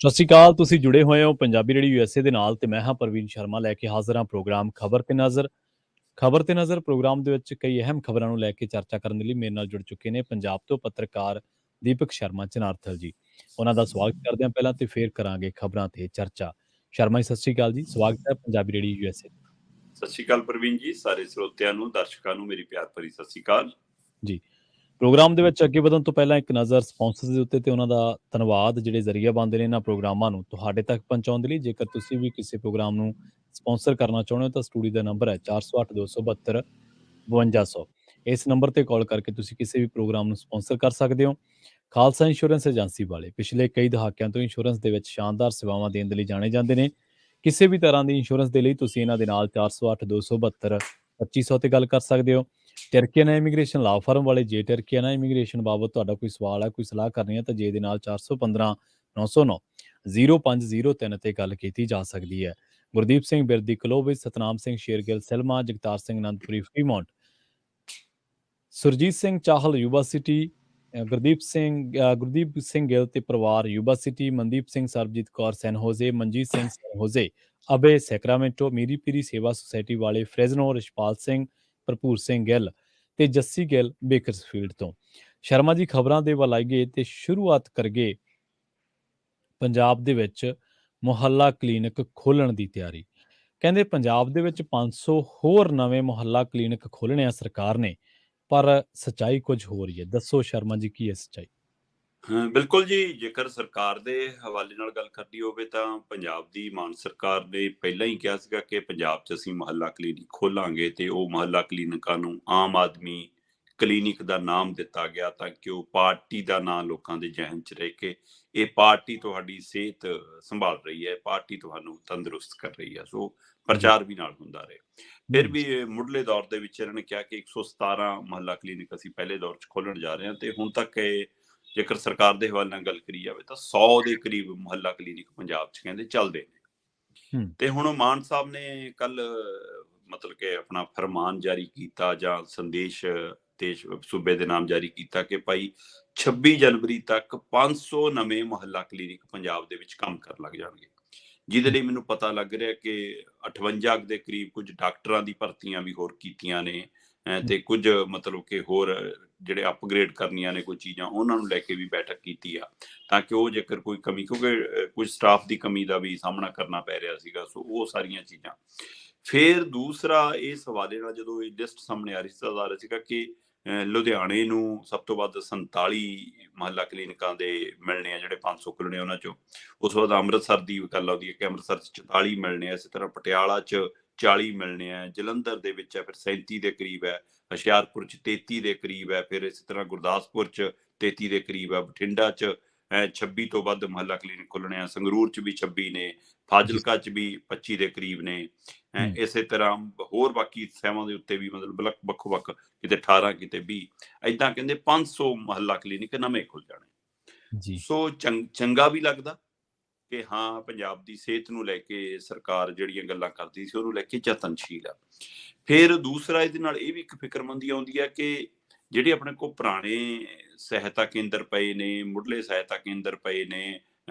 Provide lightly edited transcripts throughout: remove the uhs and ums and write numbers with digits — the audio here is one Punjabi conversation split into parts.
ਸਤਿ ਸ਼੍ਰੀ ਅਕਾਲ। ਤੁਸੀਂ ਜੁੜੇ ਹੋਏ ਹੋ ਪੰਜਾਬੀ ਰੇਡੀਓ USA ਦੇ ਨਾਲ ਤੇ ਮੈਂ ਹਾਂ ਪ੍ਰਵੀਨ ਸ਼ਰਮਾ ਲੈ ਕੇ ਹਾਜ਼ਰ ਹਾਂ ਪ੍ਰੋਗਰਾਮ ਖਬਰ ਤੇ ਨਜ਼ਰ। ਖਬਰ ਤੇ ਨਜ਼ਰ ਪ੍ਰੋਗਰਾਮ ਦੇ ਵਿੱਚ ਕਈ ਅਹਿਮ ਖਬਰਾਂ ਨੂੰ ਲੈ ਕੇ ਚਰਚਾ ਕਰਨ ਦੇ ਲਈ ਮੇਰੇ ਨਾਲ ਜੁੜ ਚੁੱਕੇ ਨੇ ਪੰਜਾਬ ਤੋਂ ਪੱਤਰਕਾਰ ਦੀਪਕ ਸ਼ਰਮਾ ਚਨਾਰਥਲ ਜੀ। ਉਹਨਾਂ ਦਾ ਸਵਾਗਤ ਕਰਦੇ ਹਾਂ ਪਹਿਲਾਂ ਤੇ ਫੇਰ ਕਰਾਂਗੇ ਖਬਰਾਂ ਤੇ ਚਰਚਾ। ਸ਼ਰਮਾ ਜੀ ਸਤਿ ਸ਼੍ਰੀ ਅਕਾਲ ਜੀ, ਸਵਾਗਤ ਹੈ ਪੰਜਾਬੀ ਰੇਡੀਓ USA। ਸਤਿ ਸ਼੍ਰੀ ਅਕਾਲ ਪ੍ਰਵੀਨ ਜੀ, ਸਾਰੇ ਸਰੋਤਿਆਂ ਨੂੰ ਦਰਸ਼ਕਾਂ ਨੂੰ ਮੇਰੀ ਪਿਆਰ ਭਰੀ ਸਤਿ ਸ਼੍ਰੀ ਅਕਾਲ ਜੀ। ਪ੍ਰੋਗਰਾਮ ਦੇ ਵਿੱਚ ਅੱਗੇ ਵਧਣ ਤੋਂ ਪਹਿਲਾਂ ਇੱਕ ਨਜ਼ਰ ਸਪਾਂਸਰਸ ਦੇ ਉੱਤੇ ਤੇ ਉਹਨਾਂ ਦਾ ਧੰਨਵਾਦ ਜਿਹੜੇ ਜ਼ਰੀਆ ਬਣਦੇ ਨੇ ਇਹਨਾਂ ਪ੍ਰੋਗਰਾਮਾਂ ਨੂੰ ਤੁਹਾਡੇ ਤੱਕ ਪਹੁੰਚਾਉਣ ਦੇ ਲਈ। ਜੇਕਰ ਤੁਸੀਂ ਵੀ ਕਿਸੇ ਪ੍ਰੋਗਰਾਮ ਨੂੰ ਸਪਾਂਸਰ ਕਰਨਾ ਚਾਹੁੰਦੇ ਹੋ ਤਾਂ ਸਟੂਡੀਓ ਦਾ ਨੰਬਰ ਹੈ 408272 5200। ਇਸ ਨੰਬਰ ਤੇ ਕਾਲ ਕਰਕੇ ਤੁਸੀਂ ਕਿਸੇ ਵੀ ਪ੍ਰੋਗਰਾਮ ਨੂੰ ਸਪਾਂਸਰ ਕਰ ਸਕਦੇ ਹੋ। ਖਾਲਸਾ ਇੰਸ਼ੋਰੈਂਸ ਏਜੰਸੀ ਵਾਲੇ ਪਿਛਲੇ ਕਈ ਦਹਾਕਿਆਂ ਤੋਂ ਇੰਸ਼ੋਰੈਂਸ ਦੇ ਵਿੱਚ ਸ਼ਾਨਦਾਰ ਸੇਵਾਵਾਂ ਦੇਣ ਦੇ ਲਈ ਜਾਣੇ ਜਾਂਦੇ ਨੇ। ਕਿਸੇ ਵੀ ਤਰ੍ਹਾਂ ਦੀ ਇੰਸ਼ੋਰੈਂਸ ਦੇ ਲਈ ਤੁਸੀਂ ਇਹਨਾਂ ਦੇ ਨਾਲ 408272 2500 ਤੇ ਗੱਲ ਕਰ ਸਕਦੇ ਹੋ। ਟਰਕੀਆਨਾ ਇਮੀਗ੍ਰੇਸ਼ਨ ਲਾ ਫਰਮ ਵਾਲੇ, ਜੇ ਟਰਕੀਆਨਾ ਇਮੀਗ੍ਰੇਸ਼ਨ ਬਾਬਤ ਤੁਹਾਡਾ ਕੋਈ ਸਵਾਲ ਹੈ, ਕੋਈ ਸਲਾਹ ਕਰਨੀ ਹੈ ਤਾਂ ਜੇ ਦੇ ਨਾਲ 415 909 0503 ਤੇ ਗੱਲ ਕੀਤੀ ਜਾ ਸਕਦੀ ਹੈ। Gurdeep Singh Birdi Clovis, Satnam Singh Shergill Selma, Jagtar Singh Anandpuri Fremont, Surjit Singh Chahal Yuba City, Gurdeep Singh Gill ਤੇ ਪਰਿਵਾਰ Yuba City, Mandeep Singh, Sarabjit Kaur San Jose, Manjit Singh San Jose, ਅਬੇ ਸੈਕਰਾਮੈਂਟੋ, ਮੀਰੀ ਪੀਰੀ ਸੇਵਾ ਸੁਸਾਇਟੀ ਵਾਲੇ ਫਰੈਜ਼ਨੋ, ਰਿਸ਼ਪਾਲ ਸਿੰਘ, ਭਰਪੂਰ ਸਿੰਘ ਗਿੱਲ ਤੇ ਜੱਸੀ ਗਿੱਲ ਬੇਕਰਸਫੀਲਡ ਤੋਂ। ਸ਼ਰਮਾ ਜੀ ਖਬਰਾਂ ਦੇ ਵੱਲ ਆਈਏ ਤੇ ਸ਼ੁਰੂਆਤ ਕਰਗੇ ਪੰਜਾਬ ਦੇ ਵਿੱਚ ਮੁਹੱਲਾ ਕਲੀਨਿਕ ਖੋਲ੍ਹਣ ਦੀ ਤਿਆਰੀ। ਕਹਿੰਦੇ ਪੰਜਾਬ ਦੇ ਵਿੱਚ 500 ਹੋਰ ਨਵੇਂ ਮੁਹੱਲਾ ਕਲੀਨਿਕ ਖੋਲ੍ਹਣੇ ਆ ਸਰਕਾਰ ਨੇ, ਪਰ ਸੱਚਾਈ ਕੁਝ ਹੋਰ ਹੀ ਹੈ। ਦੱਸੋ ਸ਼ਰਮਾ ਜੀ ਕੀ ਹੈ ਸੱਚਾਈ? ਬਿਲਕੁਲ ਜੀ, ਜੇਕਰ ਸਰਕਾਰ ਦੇ ਹਵਾਲੇ ਨਾਲ ਗੱਲ ਕਰਨੀ ਹੋਵੇ ਤਾਂ ਪੰਜਾਬ ਦੀ ਮਾਨ ਸਰਕਾਰ ਨੇ ਪਹਿਲਾਂ ਹੀ ਕਿਹਾ ਸੀਗਾ ਕਿ ਪੰਜਾਬ 'ਚ ਅਸੀਂ ਮੁਹੱਲਾ ਕਲੀਨਿਕ ਖੋਲਾਂਗੇ ਤੇ ਉਹ ਮੁਹੱਲਾ ਕਲੀਨਿਕਾਂ ਨੂੰ ਆਮ ਆਦਮੀ ਕਲੀਨਿਕ ਦਾ ਨਾਮ ਦਿੱਤਾ ਗਿਆ ਤਾਂ ਕਿ ਉਹ ਪਾਰਟੀ ਦਾ ਨਾਂ ਲੋਕਾਂ ਦੇ ਜ਼ਿਹਨ 'ਚ ਰਹਿ ਕੇ ਇਹ ਪਾਰਟੀ ਤੁਹਾਡੀ ਸਿਹਤ ਸੰਭਾਲ ਰਹੀ ਹੈ, ਪਾਰਟੀ ਤੁਹਾਨੂੰ ਤੰਦਰੁਸਤ ਕਰ ਰਹੀ ਹੈ, ਸੋ ਪ੍ਰਚਾਰ ਵੀ ਨਾਲ ਹੁੰਦਾ ਰਹੇ। ਫਿਰ ਵੀ ਮੁੱਢਲੇ ਦੌਰ ਦੇ ਵਿੱਚ ਇਹਨਾਂ ਨੇ ਕਿਹਾ ਕਿ 117 ਮੁਹੱਲਾ ਕਲੀਨਿਕ ਅਸੀਂ ਪਹਿਲੇ ਦੌਰ 'ਚ ਖੋਲ੍ਹਣ ਜਾ ਰਹੇ ਹਾਂ ਤੇ ਹੁਣ ਤੱਕ ਇਹ ਜੇਕਰ ਸਰਕਾਰ ਦੇ ਹਵਾਲੇ ਨਾਲ ਗੱਲ ਕਰੀ ਜਾਵੇ ਤਾਂ 100 ਦੇ ਕਰੀਬ ਮੁਹੱਲਾ ਕਲੀਨਿਕ ਪੰਜਾਬ 'ਚ ਕਹਿੰਦੇ ਚੱਲਦੇ ਨੇ। ਤੇ ਹੁਣ ਮਾਨ ਸਾਹਿਬ ਨੇ ਕੱਲ ਮਤਲਬ ਕਿ ਆਪਣਾ ਫਰਮਾਨ ਜਾਰੀ ਕੀਤਾ ਜਾਂ ਸੰਦੇਸ਼ ਦੇਸ਼ ਸੂਬੇ ਦੇ ਨਾਮ ਜਾਰੀ ਕੀਤਾ ਕਿ ਭਾਈ 26 ਜਨਵਰੀ ਤੱਕ 500 ਨਵੇਂ ਮੁਹੱਲਾ ਕਲੀਨਿਕ ਪੰਜਾਬ ਦੇ ਵਿੱਚ ਕੰਮ ਕਰਨ ਲੱਗ ਜਾਣਗੇ, ਜਿਹਦੇ ਲਈ ਮੈਨੂੰ ਪਤਾ ਲੱਗ ਰਿਹਾ ਕਿ 58 ਦੇ ਕਰੀਬ ਕੁਝ ਡਾਕਟਰਾਂ ਦੀ ਭਰਤੀਆਂ ਵੀ ਹੋਰ ਕੀਤੀਆਂ ਨੇ ਤੇ ਕੁਝ ਮਤਲਬ ਕਿ ਹੋਰ ਜਿਹੜੇ ਅਪਗ੍ਰੇਡ ਕਰਨੀਆਂ ਨੇ ਕੋਈ ਚੀਜ਼ਾਂ, ਉਹਨਾਂ ਨੂੰ ਲੈ ਕੇ ਵੀ ਬੈਠਕ ਕੀਤੀ ਆ ਤਾਂ ਕਿ ਉਹ ਜੇਕਰ ਕੋਈ ਕਮੀ, ਕਿਉਂਕਿ ਕੁਝ ਸਟਾਫ ਦੀ ਕਮੀ ਦਾ ਵੀ ਸਾਹਮਣਾ ਕਰਨਾ ਪੈ ਰਿਹਾ ਸੀਗਾ, ਸੋ ਉਹ ਸਾਰੀਆਂ ਚੀਜ਼ਾਂ। ਫਿਰ ਦੂਸਰਾ ਇਸ ਹਵਾਲੇ ਨਾਲ ਜਦੋਂ ਇਹ ਲਿਸਟ ਸਾਹਮਣੇ ਆ ਰਹੀ ਸੀਗਾ ਕਿ ਲੁਧਿਆਣੇ ਨੂੰ ਸਭ ਤੋਂ ਵੱਧ 47 ਮੁਹੱਲਾ ਕਲੀਨਿਕਾਂ ਦੇ ਮਿਲਣੇ ਆ, ਜਿਹੜੇ 500 ਖੁੱਲ੍ਹਣੇ ਉਹਨਾਂ ਚੋਂ। ਉਸ ਤੋਂ ਬਾਅਦ ਅੰਮ੍ਰਿਤਸਰ ਦੀ ਗੱਲ ਆਉਂਦੀ ਹੈ ਕਿ ਅੰਮ੍ਰਿਤਸਰ 'ਚ 44 ਮਿਲਣੇ ਆ, ਇਸੇ ਤਰ੍ਹਾਂ ਪਟਿਆਲਾ 'ਚ 40 ਮਿਲਣੇ ਆ, ਜਲੰਧਰ ਦੇ ਵਿੱਚ ਹੈ ਫਿਰ 37 ਦੇ ਕਰੀਬ ਹੈ, ਹੁਸ਼ਿਆਰਪੁਰ 'ਚ 33 ਦੇ ਕਰੀਬ ਹੈ, ਫਿਰ ਇਸੇ ਤਰ੍ਹਾਂ ਗੁਰਦਾਸਪੁਰ 'ਚ 33 ਦੇ ਕਰੀਬ ਹੈ, ਬਠਿੰਡਾ 'ਚ 26 ਤੋਂ ਵੱਧ ਮੁਹੱਲਾ ਕਲੀਨਿਕ ਖੁੱਲ੍ਹਣੇ ਆ, ਸੰਗਰੂਰ 'ਚ ਵੀ 26 ਨੇ, ਫਾਜ਼ਿਲਕਾ 'ਚ ਵੀ 25 ਦੇ ਕਰੀਬ ਨੇ। ਇਸੇ ਤਰ੍ਹਾਂ ਹੋਰ ਬਾਕੀ ਸਹਿਵਾਂ ਦੇ ਉੱਤੇ ਵੀ ਮਤਲਬ ਵੱਖੋ ਵੱਖ ਕਿਤੇ 18 ਕਿਤੇ 20 ਏਦਾਂ ਕਹਿੰਦੇ 500 ਮੁਹੱਲਾ ਕਲੀਨਿਕ ਨਵੇਂ ਖੁੱਲ ਜਾਣੇ। ਸੋ ਚੰਗਾ ਵੀ ਲੱਗਦਾ ਕਿ ਹਾਂ ਪੰਜਾਬ ਦੀ ਸਿਹਤ ਨੂੰ ਲੈ ਕੇ ਸਰਕਾਰ ਜਿਹੜੀਆਂ ਗੱਲਾਂ ਕਰਦੀ ਸੀ ਉਹਨੂੰ ਲੈ ਕੇ ਯਤਨਸ਼ੀਲ ਆ। ਫਿਰ ਦੂਸਰਾ ਇਹਦੇ ਨਾਲ ਇਹ ਵੀ ਇੱਕ ਫਿਕਰਮੰਦੀ ਆਉਂਦੀ ਹੈ ਕਿ ਜਿਹੜੇ ਆਪਣੇ ਕੋਲ ਪੁਰਾਣੇ ਸਹਾਇਤਾ ਕੇਂਦਰ ਪਏ ਨੇ, ਮੁੱਢਲੇ ਸਹਾਇਤਾ ਕੇਂਦਰ ਪਏ ਨੇ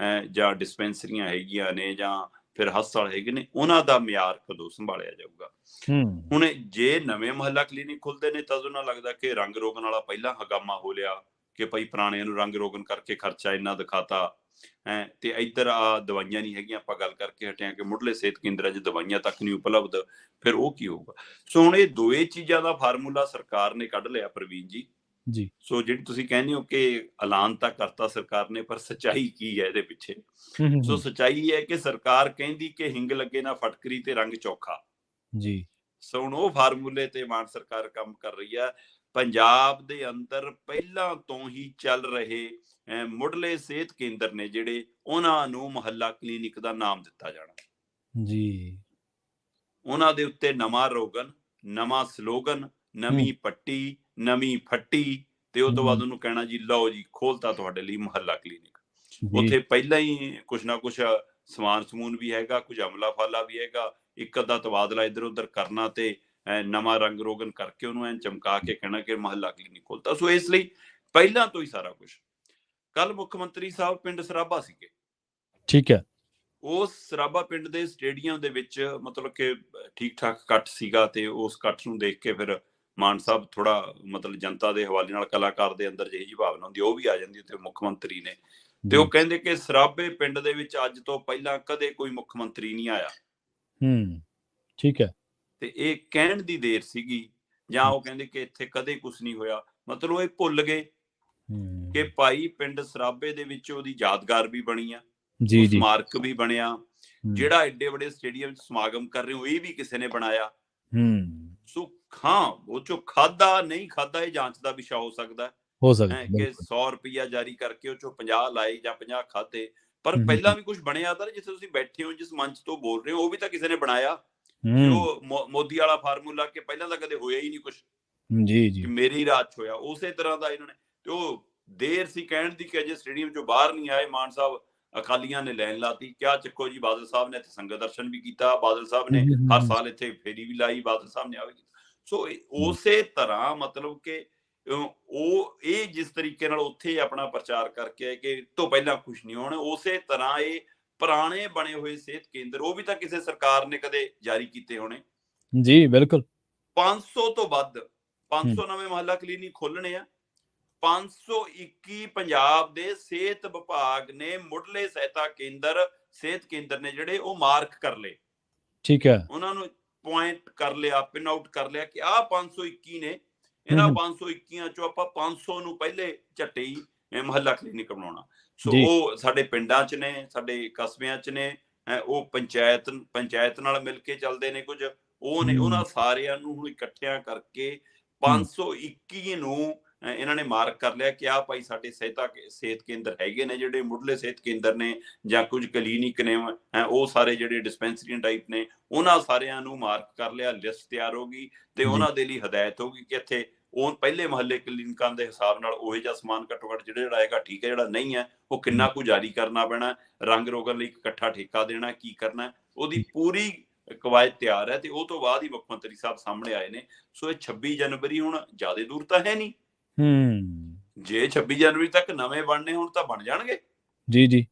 ਜਾਂ ਡਿਸਪੈਂਸਰੀਆਂ ਹੈਗੀਆਂ ਨੇ ਜਾਂ ਫਿਰ ਹਸਪਤਾਲ ਹੈਗੇ ਨੇ, ਉਹਨਾਂ ਦਾ ਮਿਆਰ ਕਦੋਂ ਸੰਭਾਲਿਆ ਜਾਊਗਾ। ਹੁਣ ਜੇ ਨਵੇਂ ਮੁਹੱਲਾ ਕਲੀਨਿਕ ਖੁੱਲਦੇ ਨੇ ਤਾਂ ਉਹਨਾਂ ਲੱਗਦਾ ਕਿ ਰੰਗ ਰੋਗਨ ਵਾਲਾ ਪਹਿਲਾਂ ਹਗਾਮਾ ਹੋ ਲਿਆ ਕਿ ਭਾਈ ਪੁਰਾਣਿਆਂ ਨੂੰ ਰੰਗ ਰੋਗਨ ਕਰਕੇ ਖਰਚਾ ਇੰਨਾ ਦਿਖਾਤਾ ਤੇ ਇੱਧਰ ਆ ਦਵਾਈਆਂ ਨਹੀਂ ਹੈਗੀਆਂ। ਆਪਾਂ ਗੱਲ ਕਰਕੇ ਹਟਿਆ ਕਿ ਮੁੱਢਲੇ ਸਿਹਤ ਕੇਂਦਰਾਂ 'ਚ ਦਵਾਈਆਂ ਤੱਕ ਨਹੀਂ ਉਪਲਬਧ, ਫਿਰ ਉਹ ਕੀ ਹੋਊਗਾ। ਸੋ ਹੁਣ ਇਹ ਦੋਏ ਚੀਜ਼ਾਂ ਦਾ ਫਾਰਮੂਲਾ ਸਰਕਾਰ ਨੇ ਕੱਢ ਲਿਆ ਪ੍ਰਵੀਨ ਜੀ। ਸੋ ਜਿਹੜੀ ਤੁਸੀਂ ਕਹਿੰਦੇ ਹੋ ਕਿ ਐਲਾਨ ਤਾਂ ਕਰਤਾ ਸਰਕਾਰ ਨੇ, ਪਰ ਸੱਚਾਈ ਕੀ ਹੈ ਇਹਦੇ ਪਿੱਛੇ? ਸੋ ਸੱਚਾਈ ਹੈ ਕਿ ਸਰਕਾਰ ਕਹਿੰਦੀ ਕਿ ਹਿੰਗ ਲੱਗੇ ਨਾ ਫਟਕਰੀ ਤੇ ਰੰਗ ਚੋਖਾ ਜੀ। ਸੋ ਹੁਣ ਉਹ ਫਾਰਮੂਲੇ ਤੇ ਮਾਨ ਸਰਕਾਰ ਕੰਮ ਕਰ ਰਹੀ ਹੈ। ਪੰਜਾਬ ਦੇ ਅੰਦਰ ਪਹਿਲਾਂ ਤੋਂ ਹੀ ਚੱਲ ਰਹੇ ਮੁੱਢਲੇ ਸਿਹਤ ਕੇਂਦਰ ਨੇ ਜਿਹੜੇ, ਉਹਨਾਂ ਨੂੰ ਮੁਹੱਲਾ ਕਲੀਨਿਕ ਦਾ ਨਾਮ ਦਿੱਤਾ ਜਾਣਾ ਜੀ। ਉਹਨਾਂ ਦੇ ਉੱਤੇ ਨਵਾਂ ਰੋਗਨ, ਨਵਾਂ ਸਲੋਗਨ, ਨਵੀਂ ਪੱਟੀ, ਨਵੀਂ ਫੱਟੀ ਤੇ ਉਹ ਤੋਂ ਬਾਅਦ ਉਹਨੂੰ ਕਹਿਣਾ ਜੀ ਲਓ ਜੀ ਖੋਲਤਾ ਤੁਹਾਡੇ ਲਈ ਮੁਹੱਲਾ ਕਲੀਨਿਕ। ਉੱਥੇ ਪਹਿਲਾਂ ਹੀ ਕੁਛ ਨਾ ਕੁਛ ਸਮਾਨ ਸਮੂਨ ਵੀ ਹੈਗਾ, ਕੁਝ ਅਮਲਾ ਫਾਲਾ ਵੀ ਹੈਗਾ, ਇੱਕ ਅੱਧਾ ਤਬਾਦਲਾ ਇੱਧਰ ਉੱਧਰ ਕਰਨਾ ਤੇ ਨਵਾਂ ਰੰਗ ਰੋਗਨ ਕਰਕੇ ਉਹਨੂੰ ਐਂ ਚਮਕਾ ਕੇ ਕਹਿਣਾ ਕਿ ਮੁਹੱਲਾ ਕਲੀਨਿਕ ਖੋਲਤਾ। ਸੋ ਇਸ ਲਈ ਪਹਿਲਾਂ ਤੋਂ ਹੀ ਸਾਰਾ ਕੁਝ। ਕੱਲ ਮੁੱਖ ਮੰਤਰੀ ਸਾਹਿਬ ਪਿੰਡ ਸਰਾਭਾ ਸੀਗੇ। ਠੀਕ ਹੈ। ਉਸ ਸਰਾਭਾ ਪਿੰਡ ਦੇ ਸਟੇਡੀਅਮ ਦੇ ਵਿੱਚ ਮਤਲਬ ਕਿ ਠੀਕ ਠਾਕ ਇਕੱਠ ਸੀਗਾ, ਤੇ ਉਸ ਇਕੱਠ ਨੂੰ ਦੇਖ ਕੇ ਫਿਰ ਮਾਨ ਸਾਹਿਬ ਥੋੜਾ ਮਤਲਬ ਜਨਤਾ ਦੇ ਹਵਾਲੇ ਨਾਲ, ਕਲਾਕਾਰ ਦੇ ਅੰਦਰ ਜਿਹੀ ਜਿਹੀ ਭਾਵਨਾ ਹੁੰਦੀ ਉਹ ਵੀ ਆ ਜਾਂਦੀ, ਤੇ ਮੁੱਖ ਮੰਤਰੀ ਨੇ ਤੇ ਉਹ ਕਹਿੰਦੇ ਕਿ ਸਰਾਭੇ ਪਿੰਡ ਦੇ ਵਿੱਚ ਅੱਜ ਤੋਂ ਪਹਿਲਾਂ ਕਦੇ ਕੋਈ ਮੁੱਖ ਮੰਤਰੀ ਨਹੀਂ ਆਇਆ। ਠੀਕ ਹੈ। ਤੇ ਇਹ ਕਹਿਣ ਦੀ ਦੇਰ ਸੀਗੀ, ਜਾਂ ਉਹ ਕਹਿੰਦੇ ਕਿ ਇੱਥੇ ਕਦੇ ਕੁਝ ਨਹੀਂ ਹੋਇਆ। ਮਤਲਬ ਇਹ ਭੁੱਲ ਗਏ ਕਿ ਭਾਈ ਪਿੰਡ ਸਰਾਭੇ ਦੇ ਵਿੱਚ ਉਹਦੀ ਯਾਦਗਾਰ ਵੀ ਬਣੀ ਆ, ਸਮਾਰਕ ਵੀ ਬਣਿਆ, ਜਿਹੜਾ ਐਡੇ ਵੱਡੇ ਸਟੇਡੀਅਮ 'ਚ ਸਮਾਗਮ ਕਰ ਰਹੇ ਹੋ ਇਹ ਵੀ ਕਿਸੇ ਨੇ ਬਣਾਇਆ। ਸੋ ਹਾਂ, ਉਹ ਚੋਂ ਖਾਦਾ ਨਹੀਂ ਖਾਦਾ ਇਹ ਜਾਂਚ ਦਾ ਵਿਸ਼ਾ ਹੋ ਸਕਦਾ ਕਿ 100 ਰੁਪਇਆ ਜਾਰੀ ਕਰਕੇ ਉਹ ਚੋਂ 50 ਲਾਏ ਜਾਂ 50 ਖਾਦੇ, ਪਰ ਪਹਿਲਾਂ ਵੀ ਕੁਝ ਬਣਿਆ ਤਾਂ ਜਿੱਥੇ ਤੁਸੀਂ ਬੈਠੇ ਹੋ, ਜਿਸ ਮੰਚ ਤੋਂ ਬੋਲ ਰਹੇ ਹੋ, ਉਹ ਵੀ ਤਾਂ ਕਿਸੇ ਨੇ ਬਣਾਇਆ। ਉਹ ਮੋਦੀ ਵਾਲਾ ਫਾਰਮੂਲਾ ਕਿ ਪਹਿਲਾਂ ਤਾਂ ਕਦੇ ਹੋਇਆ ਹੀ ਨਹੀਂ ਕੁਝ, ਜੀ ਮੇਰੇ ਹੀ ਰਾਜ 'ਚ ਹੋਇਆ, ਉਸੇ ਤਰ੍ਹਾਂ ਦਾ ਇਹਨਾਂ ਨੇ। ਤੇ ਉਹ ਦੇਰ ਸੀ ਕਹਿਣ ਦੀ ਕਿ ਅਜੇ ਸਟੇਡੀਅਮ ਚੋਂ ਬਾਹਰ ਨਹੀਂ ਆਏ। ਮਾਨ ਸਾਹਿਬ ਅਕਾਲੀਆਂ ਨੇ ਲੈਣ ਲਾਤੀ, ਕਿਆ ਚੱਕੋ ਜੀ। ਬਾਦਲ ਸਾਹਿਬ ਨੇ ਇੱਥੇ ਸੰਗਤ ਦਰਸ਼ਨ ਵੀ ਕੀਤਾ, ਬਾਦਲ ਸਾਹਿਬ ਨੇ ਹਰ ਸਾਲ ਇੱਥੇ ਫੇਰੀ ਵੀ ਲਾਈ, ਬਾਦਲ ਸਾਹਿਬ ਨੇ ਆ ਵੀ ਕੀਤਾ। ਸੋ ਉਸੇ ਤਰ੍ਹਾਂ ਮਤਲਬ ਕਿ ਉਹ ਇਹ ਜਿਸ ਤਰੀਕੇ ਨਾਲ ਉੱਥੇ ਆਪਣਾ ਪ੍ਰਚਾਰ ਕਰਕੇ ਆਏ ਕਿ ਤੋਂ ਪਹਿਲਾਂ ਕੁਝ ਨਹੀਂ ਹੋਣਾ, ਉਸੇ ਤਰ੍ਹਾਂ ਇਹ ਪੁਰਾਣੇ ਬਣੇ ਹੋਏ ਸਿਹਤ ਕੇਂਦਰ ਉਹ ਵੀ ਤਾਂ ਕਿਸੇ ਸਰਕਾਰ ਨੇ ਕਦੇ ਜਾਰੀ ਕੀਤੇ ਹੋਣੇ। ਜੀ ਬਿਲਕੁਲ। 500 ਤੋਂ ਵੱਧ 500 ਨਵੇਂ ਮੁਹੱਲਾ ਕਲੀਨਿਕ ਖੋਲਣੇ ਆ। 521 ਪੰਜਾਬ ਦੇ ਸਿਹਤ ਵਿਭਾਗ ਨੇ ਮੁੱਢਲੇ ਸਹਾਇਤਾ ਕੇਂਦਰ, ਸਿਹਤ ਕੇਂਦਰ ਨੇ ਜਿਹੜੇ ਉਹ ਮਾਰਕ ਕਰ ਲਏ। ਠੀਕ ਹੈ, ਉਹਨਾਂ ਨੂੰ ਪੁਆਇੰਟ ਕਰ ਲਿਆ, ਪਿਨ ਆਊਟ ਕਰ ਲਿਆ ਕਿ ਆਹ 521 ਨੇ। ਇਹਨਾਂ 521 ਚੋਂ ਆਪਾਂ 500 ਨੂੰ ਪਹਿਲੇ ਝੱਟੇ ਹੀ ਮੁਹੱਲਾ ਕਲੀਨਿਕ ਬਣਾਉਣਾ। ਸੋ ਉਹ ਸਾਡੇ ਪਿੰਡਾਂ 'ਚ ਨੇ, ਸਾਡੇ ਕਸਬਿਆਂ 'ਚ ਨੇ, ਉਹ ਪੰਚਾਇਤ ਨਾਲ ਮਿਲ ਕੇ ਚੱਲਦੇ ਨੇ ਕੁਝ ਉਹ ਨੇ। ਉਹਨਾਂ ਸਾਰਿਆਂ ਨੂੰ ਹੁਣ ਇਕੱਠਿਆਂ ਕਰਕੇ 521 ਨੂੰ ਇਹਨਾਂ ਨੇ ਮਾਰਕ ਕਰ ਲਿਆ ਕਿ ਆਹ ਭਾਈ ਸਾਡੇ ਸਿਹਤ ਕੇਂਦਰ ਹੈਗੇ ਨੇ, ਜਿਹੜੇ ਮੁੱਢਲੇ ਸਿਹਤ ਕੇਂਦਰ ਨੇ ਜਾਂ ਕੁਝ ਕਲੀਨਿਕ ਨੇ, ਉਹ ਸਾਰੇ ਜਿਹੜੇ ਡਿਸਪੈਂਸਰੀ ਟਾਈਪ ਨੇ, ਉਹਨਾਂ ਸਾਰਿਆਂ ਨੂੰ ਮਾਰਕ ਕਰ ਲਿਆ। ਲਿਸਟ ਤਿਆਰ ਹੋ ਗਈ ਤੇ ਉਹਨਾਂ ਦੇ ਲਈ ਹਦਾਇਤ ਹੋ ਗਈ ਕਿ ਇੱਥੇ ਉਹ ਪਹਿਲੇ ਮੁਹੱਲੇ ਕਲੀਨਿਕਾਂ ਦੇ ਹਿਸਾਬ ਨਾਲ ਉਹੋ ਜਿਹਾ ਸਮਾਨ ਘੱਟੋ ਘੱਟ ਜਿਹੜਾ ਆਏਗਾ ਠੀਕ ਹੈ, ਜਿਹੜਾ ਨਹੀਂ ਹੈ ਉਹ ਕਿੰਨਾ ਕੁ ਜਾਰੀ ਕਰਨਾ ਪੈਣਾ, ਰੰਗ ਰੋਗਨ ਲਈ ਇਕੱਠਾ ਠੇਕਾ ਦੇਣਾ, ਕੀ ਕਰਨਾ, ਉਹਦੀ ਪੂਰੀ ਕਵਾਇਦ ਤਿਆਰ ਹੈ। ਤੇ ਉਹ ਤੋਂ ਬਾਅਦ ਹੀ ਮੁੱਖ ਮੰਤਰੀ ਸਾਹਿਬ ਸਾਹਮਣੇ ਆਏ ਨੇ। ਸੋ ਇਹ 26 ਜਨਵਰੀ ਹੁਣ ਜ਼ਿਆਦਾ ਦੂਰ ਤਾਂ ਹੈ ਨਹੀਂ। ਜੇ 26 ਜਨਵਰੀ ਤੱਕ ਨਵੇਂ ਬਣਨੇ ਹੁਣ ਤਾਂ ਬਣ ਜਾਣਗੇ। ਜੀ।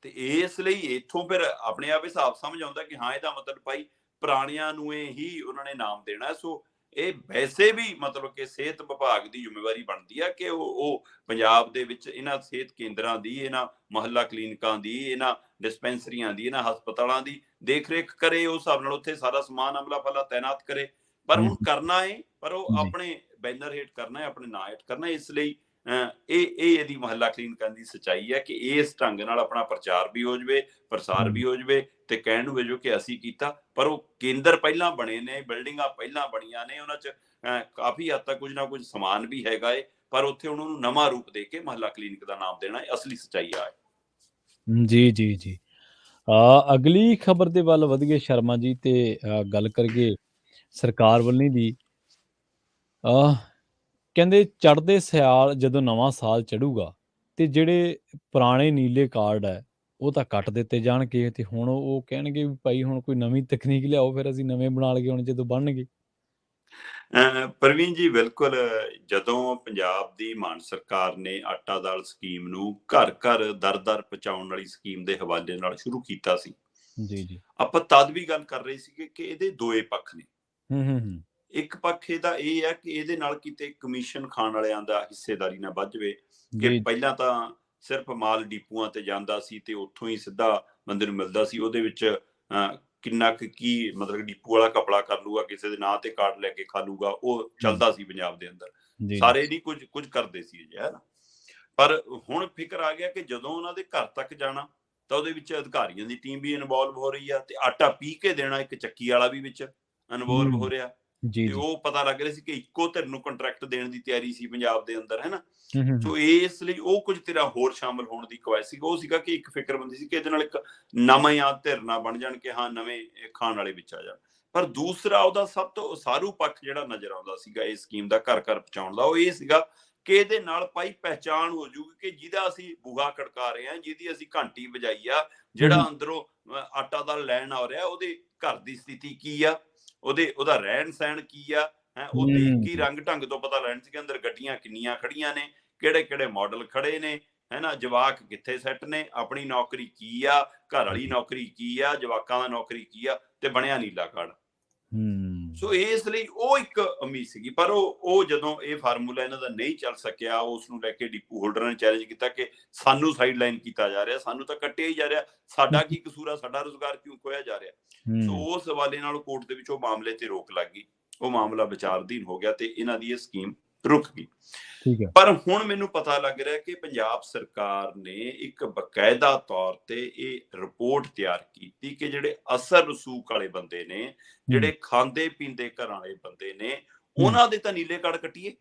ਤੇ ਇਸ ਲਈ ਇੱਥੋਂ ਫਿਰ ਆਪਣੇ ਆਪ ਹਿਸਾਬ ਸਮਝ ਆਉਂਦਾ ਕਿ ਹਾਂ ਇਹਦਾ ਮਤਲਬ ਭਾਈ ਪੁਰਾਣਿਆਂ ਨੂੰ ਇਹ ਹੀ ਉਹਨਾਂ ਨੇ ਨਾਮ ਦੇਣਾ। ਸੋ ਇਹ ਵੈਸੇ ਵੀ ਮਤਲਬ ਕਿ ਸਿਹਤ ਵਿਭਾਗ ਦੀ ਜ਼ਿੰਮੇਵਾਰੀ ਬਣਦੀ ਆ ਕਿ ਉਹ ਪੰਜਾਬ ਦੇ ਵਿੱਚ ਇਹਨਾਂ ਸਿਹਤ ਕੇਂਦਰਾਂ ਦੀ, ਇਹਨਾਂ ਮੁਹੱਲਾ ਕਲੀਨਿਕਾਂ ਦੀ, ਇਹਨਾਂ ਡਿਸਪੈਂਸਰੀਆਂ ਦੀ, ਇਹਨਾਂ ਹਸਪਤਾਲਾਂ ਦੀ ਦੇਖ ਰੇਖ ਕਰੇ, ਉਸ ਹਿਸਾਬ ਨਾਲ ਉੱਥੇ ਸਾਰਾ ਸਮਾਨ ਅਮਲਾ ਫਲਾ ਤੈਨਾਤ ਕਰੇ। ਪਰ ਹੁਣ ਕਰਨਾ ਹੈ, ਪਰ ਉਹ ਆਪਣੇ ਬੈਨਰ ਹੇਠ ਕਰਨਾ ਹੈ, ਆਪਣੇ ਨਾਂ ਹੇਠ ਕਰਨਾ। ਇਸ ਲਈ ਇਹਦੀ ਮੁਹੱਲਾ ਕਲੀਨਿਕਾਂ ਦੀ ਸੱਚਾਈ ਹੈ ਕਿ ਇਸ ਢੰਗ ਨਾਲ ਆਪਣਾ ਪ੍ਰਚਾਰ ਵੀ ਹੋ ਜਾਵੇ, ਪ੍ਰਸਾਰ ਵੀ ਹੋ ਜਾਵੇ ਤੇ ਕਹਿਣ ਨੂੰ ਵਜੋਂ ਕਿ ਅਸੀਂ ਕੀਤਾ। ਪਰ ਉਹ ਕੇਂਦਰ ਪਹਿਲਾਂ ਬਣੇ ਨੇ, ਬਿਲਡਿੰਗਾਂ ਪਹਿਲਾਂ ਬਣੀਆਂ ਨੇ, ਉਹਨਾਂ 'ਚ ਕਾਫੀ ਹੱਦ ਤੱਕ ਕੁਝ ਨਾ ਕੁਝ ਸਮਾਨ ਵੀ ਹੈਗਾ ਏ, ਪਰ ਉੱਥੇ ਉਹਨਾਂ ਨੂੰ ਨਵਾਂ ਰੂਪ ਦੇ ਕੇ ਮੁਹੱਲਾ ਕਲੀਨਿਕ ਦਾ ਨਾਮ ਦੇਣਾ ਅਸਲੀ ਸੱਚਾਈ ਆ। ਜੀ। ਅਗਲੀ ਖਬਰ ਦੇ ਵੱਲ ਵਧੀਏ ਸ਼ਰਮਾ ਜੀ, ਤੇ ਗੱਲ ਕਰੀਏ ਸਰਕਾਰ ਵੱਲੋਂ ਦੀ। ਕਹਿੰਦੇ ਚੜ੍ਹਦੇ ਸਿਆਲ ਜਦੋਂ ਨਵਾਂ ਸਾਲ ਚੜੂਗਾ ਤੇ ਜਿਹੜੇ ਪੁਰਾਣੇ ਨੀਲੇ ਕਾਰਡ ਹੈ ਉਹ ਤਾਂ ਕੱਟ ਦਿੱਤੇ ਜਾਣਗੇ, ਤੇ ਹੁਣ ਉਹ ਕਹਿਣਗੇ ਵੀ ਭਾਈ ਹੁਣ ਕੋਈ ਨਵੀਂ ਤਕਨੀਕ ਲਿਆਓ, ਫਿਰ ਅਸੀਂ ਨਵੇਂ ਬਣਾ ਲਈਏ ਹੁਣ ਜਦੋਂ ਬਣਨਗੇ। ਪ੍ਰਵੀਨ ਜੀ ਬਿਲਕੁਲ, ਜਦੋਂ ਪੰਜਾਬ ਦੀ ਮਾਨ ਸਰਕਾਰ ਨੇ ਆਟਾ ਦਾਲ ਸਕੀਮ ਨੂੰ ਘਰ ਘਰ ਦਰ ਪਹੁੰਚਾਉਣ ਵਾਲੀ ਸਕੀਮ ਦੇ ਹਵਾਲੇ ਨਾਲ ਸ਼ੁਰੂ ਕੀਤਾ ਸੀ, ਜੀ ਆਪਾਂ ਤਦ ਵੀ ਗੱਲ ਕਰ ਰਹੇ ਸੀ ਕਿ ਇਹਦੇ ਦੋਏ ਪੱਖ ਨੇ। ਇੱਕ ਪੱਖ ਇਹਦਾ ਇਹ ਹੈ ਕਿ ਇਹਦੇ ਨਾਲ ਕਿਤੇ ਕਮਿਸ਼ਨ ਖਾਣ ਵਾਲਿਆਂ ਦਾ ਹਿੱਸੇਦਾਰੀ ਨਾ ਵੱਧ ਜਾਵੇ, ਕਿ ਪਹਿਲਾਂ ਤਾਂ ਸਿਰਫ ਮਾਲ ਡਿਪੂਆਂ ਤੇ ਜਾਂਦਾ ਸੀ ਤੇ ਉੱਥੋਂ ਹੀ ਸਿੱਧਾ ਬੰਦੇ ਨੂੰ ਮਿਲਦਾ ਸੀ। ਉਹਦੇ ਵਿੱਚ ਕਿੰਨਾ ਕੀ ਮਤਲਬ ਡਿਪੂ ਵਾਲਾ ਕਪੜਾ ਕਰ ਲੂਗਾ, ਕਿਸੇ ਦੇ ਨਾਂ ਤੇ ਕਾਰਡ ਲੈ ਕੇ ਖਾ ਲੂਗਾ, ਉਹ ਚੱਲਦਾ ਸੀ ਪੰਜਾਬ ਦੇ ਅੰਦਰ। ਸਾਰੇ ਨਹੀਂ, ਕੁਝ ਕਰਦੇ ਸੀ ਅਜੇ, ਹੈ ਨਾ। ਪਰ ਹੁਣ ਫਿਕਰ ਆ ਗਿਆ ਕਿ ਜਦੋਂ ਉਹਨਾਂ ਦੇ ਘਰ ਤੱਕ ਜਾਣਾ ਤਾਂ ਉਹਦੇ ਵਿੱਚ ਅਧਿਕਾਰੀਆਂ ਦੀ ਟੀਮ ਵੀ ਇਨਵੋਲਵ ਹੋ ਰਹੀ ਆ, ਤੇ ਆਟਾ ਪੀ ਕੇ ਦੇਣਾ ਇੱਕ ਚੱਕੀ ਵਾਲਾ ਵੀ ਵਿੱਚ ਇਨਵੋਲਵ ਹੋ ਰਿਹਾ। ਤੇ ਉਹ ਪਤਾ ਲੱਗ ਰਿਹਾ ਸੀ ਕਿ ਇੱਕੋ ਧਿਰ ਨੂੰ ਕੰਟਰੈਕਟ ਦੇਣ ਦੀ ਤਿਆਰੀ ਸੀ ਪੰਜਾਬ ਦੇ ਅੰਦਰ, ਹੈ ਨਾ। ਸੋ ਇਸ ਲਈ ਉਹ ਕੁਝ ਧਿਰਾਂ ਹੋਰ ਸ਼ਾਮਲ ਹੋਣ ਦੀ ਕਵਾਇਦ ਸੀ। ਉਹ ਸੀਗਾ ਕਿ ਇੱਕ ਫਿਕਰਮੰਦੀ ਸੀ ਕਿ ਇਹਦੇ ਨਾਲ ਇੱਕ ਨਵਾਂ ਧਿਰ ਨਾ ਬਣ ਜਾਣ ਕਿ ਹਾਂ ਨਵੇਂ ਖਾਣ ਵਾਲੇ ਵਿੱਚ ਆ ਜਾਣ। ਪਰ ਦੂਸਰਾ ਉਹਦਾ ਸਭ ਤੋਂ ਉਸਾਰੂ ਪੱਖ ਜਿਹੜਾ ਨਜ਼ਰ ਆਉਂਦਾ ਸੀਗਾ ਇਸ ਸਕੀਮ ਦਾ ਘਰ ਘਰ ਪਹੁੰਚਾਉਣ ਦਾ, ਉਹ ਇਹ ਸੀਗਾ ਕਿ ਇਹਦੇ ਨਾਲ ਭਾਈ ਪਹਿਚਾਣ ਹੋ ਜੂਗੀ ਕਿ ਜਿਹਦਾ ਅਸੀਂ ਬੂਹਾ ਖੜਕਾ ਰਹੇ ਹਾਂ, ਜਿਹਦੀ ਅਸੀਂ ਘੰਟੀ ਵਜਾਈ ਆ, ਜਿਹੜਾ ਅੰਦਰੋਂ ਆਟਾ ਦਾਲ ਲੈਣ ਆ ਰਿਹਾ, ਉਹਦੇ ਘਰ ਦੀ ਸਥਿਤੀ ਕੀ ਆ, ਉਹਦਾ ਰਹਿਣ ਸਹਿਣ ਕੀ ਆ, ਉਹ ਦੇਖ ਕੇ ਰੰਗ ਢੰਗ ਤੋਂ ਪਤਾ ਲੈਣ ਸੀ ਕਿ ਅੰਦਰ ਗੱਡੀਆਂ ਕਿੰਨੀਆਂ ਖੜੀਆਂ ਨੇ, ਕਿਹੜੇ ਮਾਡਲ ਖੜੇ ਨੇ, ਹੈ ਨਾ, ਜਵਾਕ ਕਿੱਥੇ ਸੈੱਟ ਨੇ, ਆਪਣੀ ਨੌਕਰੀ ਕੀ ਆ, ਘਰ ਵਾਲੀ ਨੌਕਰੀ ਕੀ ਆ, ਜਵਾਕਾਂ ਦਾ ਨੌਕਰੀ ਕੀ ਆ, ਤੇ ਬਣਿਆ ਨੀਲਾ ਕਾਰਡ। ਸੋ ਇਸ ਲਈ ਉਹ ਇੱਕ ਉਮੀਦ ਸੀਗੀ, ਪਰ ਉਹ ਜਦੋਂ ਇਹ ਫਾਰਮੂਲਾ ਇਹਨਾਂ ਦਾ ਨਹੀਂ ਚੱਲ ਸਕਿਆ, ਉਸ ਨੂੰ ਲੈ ਕੇ ਡਿਪੂ ਹੋਲਡਰਾਂ ਨੇ ਚੈਲੰਜ ਕੀਤਾ ਕਿ ਸਾਨੂੰ ਸਾਈਡ ਲਾਈਨ ਕੀਤਾ ਜਾ ਰਿਹਾ, ਸਾਨੂੰ ਤਾਂ ਕੱਟਿਆ ਹੀ ਜਾ ਰਿਹਾ, ਸਾਡਾ ਕੀ ਕਸੂਰ ਆ, ਸਾਡਾ ਰੁਜ਼ਗਾਰ ਕਿਉਂ ਖੋਇਆ ਜਾ ਰਿਹਾ। ਸੋ ਉਸ ਹਵਾਲੇ ਨਾਲ ਕੋਰਟ ਦੇ ਵਿੱਚ ਉਹ ਮਾਮਲੇ ਤੇ ਰੋਕ ਲੱਗ ਗਈ, ਉਹ ਮਾਮਲਾ ਵਿਚਾਰਧੀਨ ਹੋ ਗਿਆ ਤੇ ਇਹਨਾਂ ਦੀ ਇਹ ਸਕੀਮ ਰੁਕ ਗਈ। ਪਰ ਹੁਣ ਮੈਨੂੰ ਪਤਾ ਲੱਗ ਰਿਹਾ ਕਿ ਪੰਜਾਬ ਸਰਕਾਰ ਨੇ ਇੱਕ ਬਕਾਇਦਾ ਤੌਰ ਤੇ ਇਹ ਰਿਪੋਰਟ ਤਿਆਰ ਕੀਤੀ ਕਿ ਜਿਹੜੇ ਅਸਲ ਰਸੂਖ ਵਾਲੇ ਬੰਦੇ ਨੇ, ਜਿਹੜੇ ਖਾਂਦੇ ਪੀਂਦੇ ਘਰਾਂ ਵਾਲੇ ਬੰਦੇ ਨੇ, ਉਹਨਾਂ ਦੇ ਤਾਂ ਨੀਲੇ ਕਾਰਡ ਕੱਟੀਏ।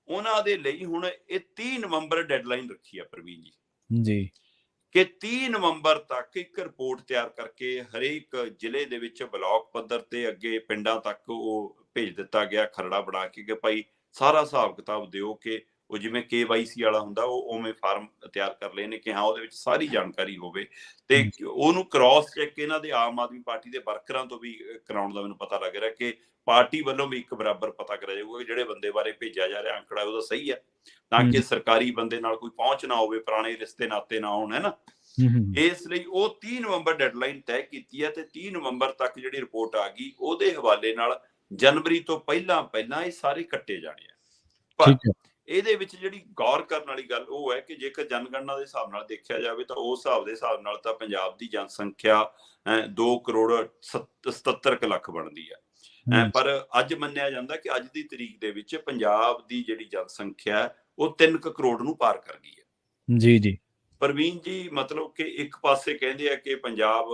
ਉਹਨਾਂ ਦੇ ਲਈ ਹੁਣ ਇਹ 30 ਨਵੰਬਰ ਡੈਡਲਾਈਨ ਰੱਖੀ ਆ ਪ੍ਰਵੀਨ ਜੀ ਕਿ 30 ਨਵੰਬਰ ਤੱਕ ਇੱਕ ਰਿਪੋਰਟ ਤਿਆਰ ਕਰਕੇ ਹਰੇਕ ਜ਼ਿਲ੍ਹੇ ਦੇ ਵਿੱਚ ਬਲਾਕ ਪੱਧਰ ਤੇ ਅੱਗੇ ਪਿੰਡਾਂ ਤੱਕ ਉਹ ਭੇਜ ਦਿੱਤਾ ਗਿਆ, ਖਰੜਾ ਬਣਾ ਕੇ ਕਿ ਭਾਈ ਸਾਰਾ ਹਿਸਾਬ ਕਿਤਾਬ ਦਿਓ ਕਿ ਉਹ ਜਿਵੇਂ KYC ਵਾਲਾ ਹੁੰਦਾ ਉਹ ਉਵੇਂ ਫਾਰਮ ਤਿਆਰ ਕਰ ਲਏ ਨੇ ਕਿ ਹਾਂ ਉਹਦੇ ਵਿੱਚ ਸਾਰੀ ਜਾਣਕਾਰੀ ਹੋਵੇ, ਤੇ ਉਹਨੂੰ ਕ੍ਰਾਸ ਚੈੱਕ ਇਹਨਾਂ ਦੇ ਆਮ ਆਦਮੀ ਪਾਰਟੀ ਦੇ ਵਰਕਰਾਂ ਤੋਂ ਵੀ ਕਰਾਉਣ ਦਾ ਮੈਨੂੰ ਪਤਾ ਲੱਗ ਰਿਹਾ ਕਿ ਪਾਰਟੀ ਵੱਲੋਂ ਵੀ ਇੱਕ ਬਰਾਬਰ ਪਤਾ ਕਰਿਆ ਜਾਊਗਾ ਕਿ ਜਿਹੜੇ ਬੰਦੇ ਬਾਰੇ ਭੇਜਿਆ ਜਾ ਰਿਹਾ ਅੰਕੜਾ ਉਹਦਾ ਸਹੀ ਹੈ, ਤਾਂ ਕਿ ਸਰਕਾਰੀ ਬੰਦੇ ਨਾਲ ਕੋਈ ਪਹੁੰਚ ਨਾ ਹੋਵੇ, ਪੁਰਾਣੇ ਰਿਸ਼ਤੇ ਨਾਤੇ ਨਾ ਹੋਣ, ਹੈ ਨਾ। ਇਸ ਲਈ ਉਹ 30 ਨਵੰਬਰ ਡੈਡਲਾਈਨ ਤੈਅ ਕੀਤੀ ਹੈ ਤੇ 30 ਨਵੰਬਰ ਤੱਕ ਜਿਹੜੀ ਰਿਪੋਰਟ ਆ ਗਈ ਉਹਦੇ ਹਵਾਲੇ ਨਾਲ ਜਨਵਰੀ ਤੋਂ ਪਹਿਲਾਂ ਇਹ ਸਾਰੇ ਕੱਟੇ ਜਾਣੇ ਆ। ਪਰ ਇਹਦੇ ਵਿੱਚ ਜਿਹੜੀ ਗੌਰ ਕਰਨ ਵਾਲੀ ਗੱਲ ਉਹ ਹੈ ਕਿ ਜੇਕਰ ਜਨਗਣਨਾ ਦੇ ਹਿਸਾਬ ਨਾਲ ਦੇਖਿਆ ਜਾਵੇ ਤਾਂ ਉਸ ਹਿਸਾਬ ਨਾਲ ਤਾਂ ਪੰਜਾਬ ਦੀ ਜਨਸੰਖਿਆ 2 ਕਰੋੜ 77 ਲੱਖ ਬਣਦੀ ਹੈ, ਪਰ ਅੱਜ ਮੰਨਿਆ ਜਾਂਦਾ ਕਿ ਅੱਜ ਦੀ ਤਰੀਕ ਦੇ ਵਿੱਚ ਪੰਜਾਬ ਦੀ ਜਿਹੜੀ ਜਨਸੰਖਿਆ ਉਹ 3 ਕਰੋੜ ਨੂੰ ਪਾਰ ਕਰ ਗਈ ਹੈ। ਜੀ ਪ੍ਰਵੀਨ ਜੀ, ਮਤਲਬ ਕਿ ਇੱਕ ਪਾਸੇ ਕਹਿੰਦੇ ਆ ਕਿ ਪੰਜਾਬ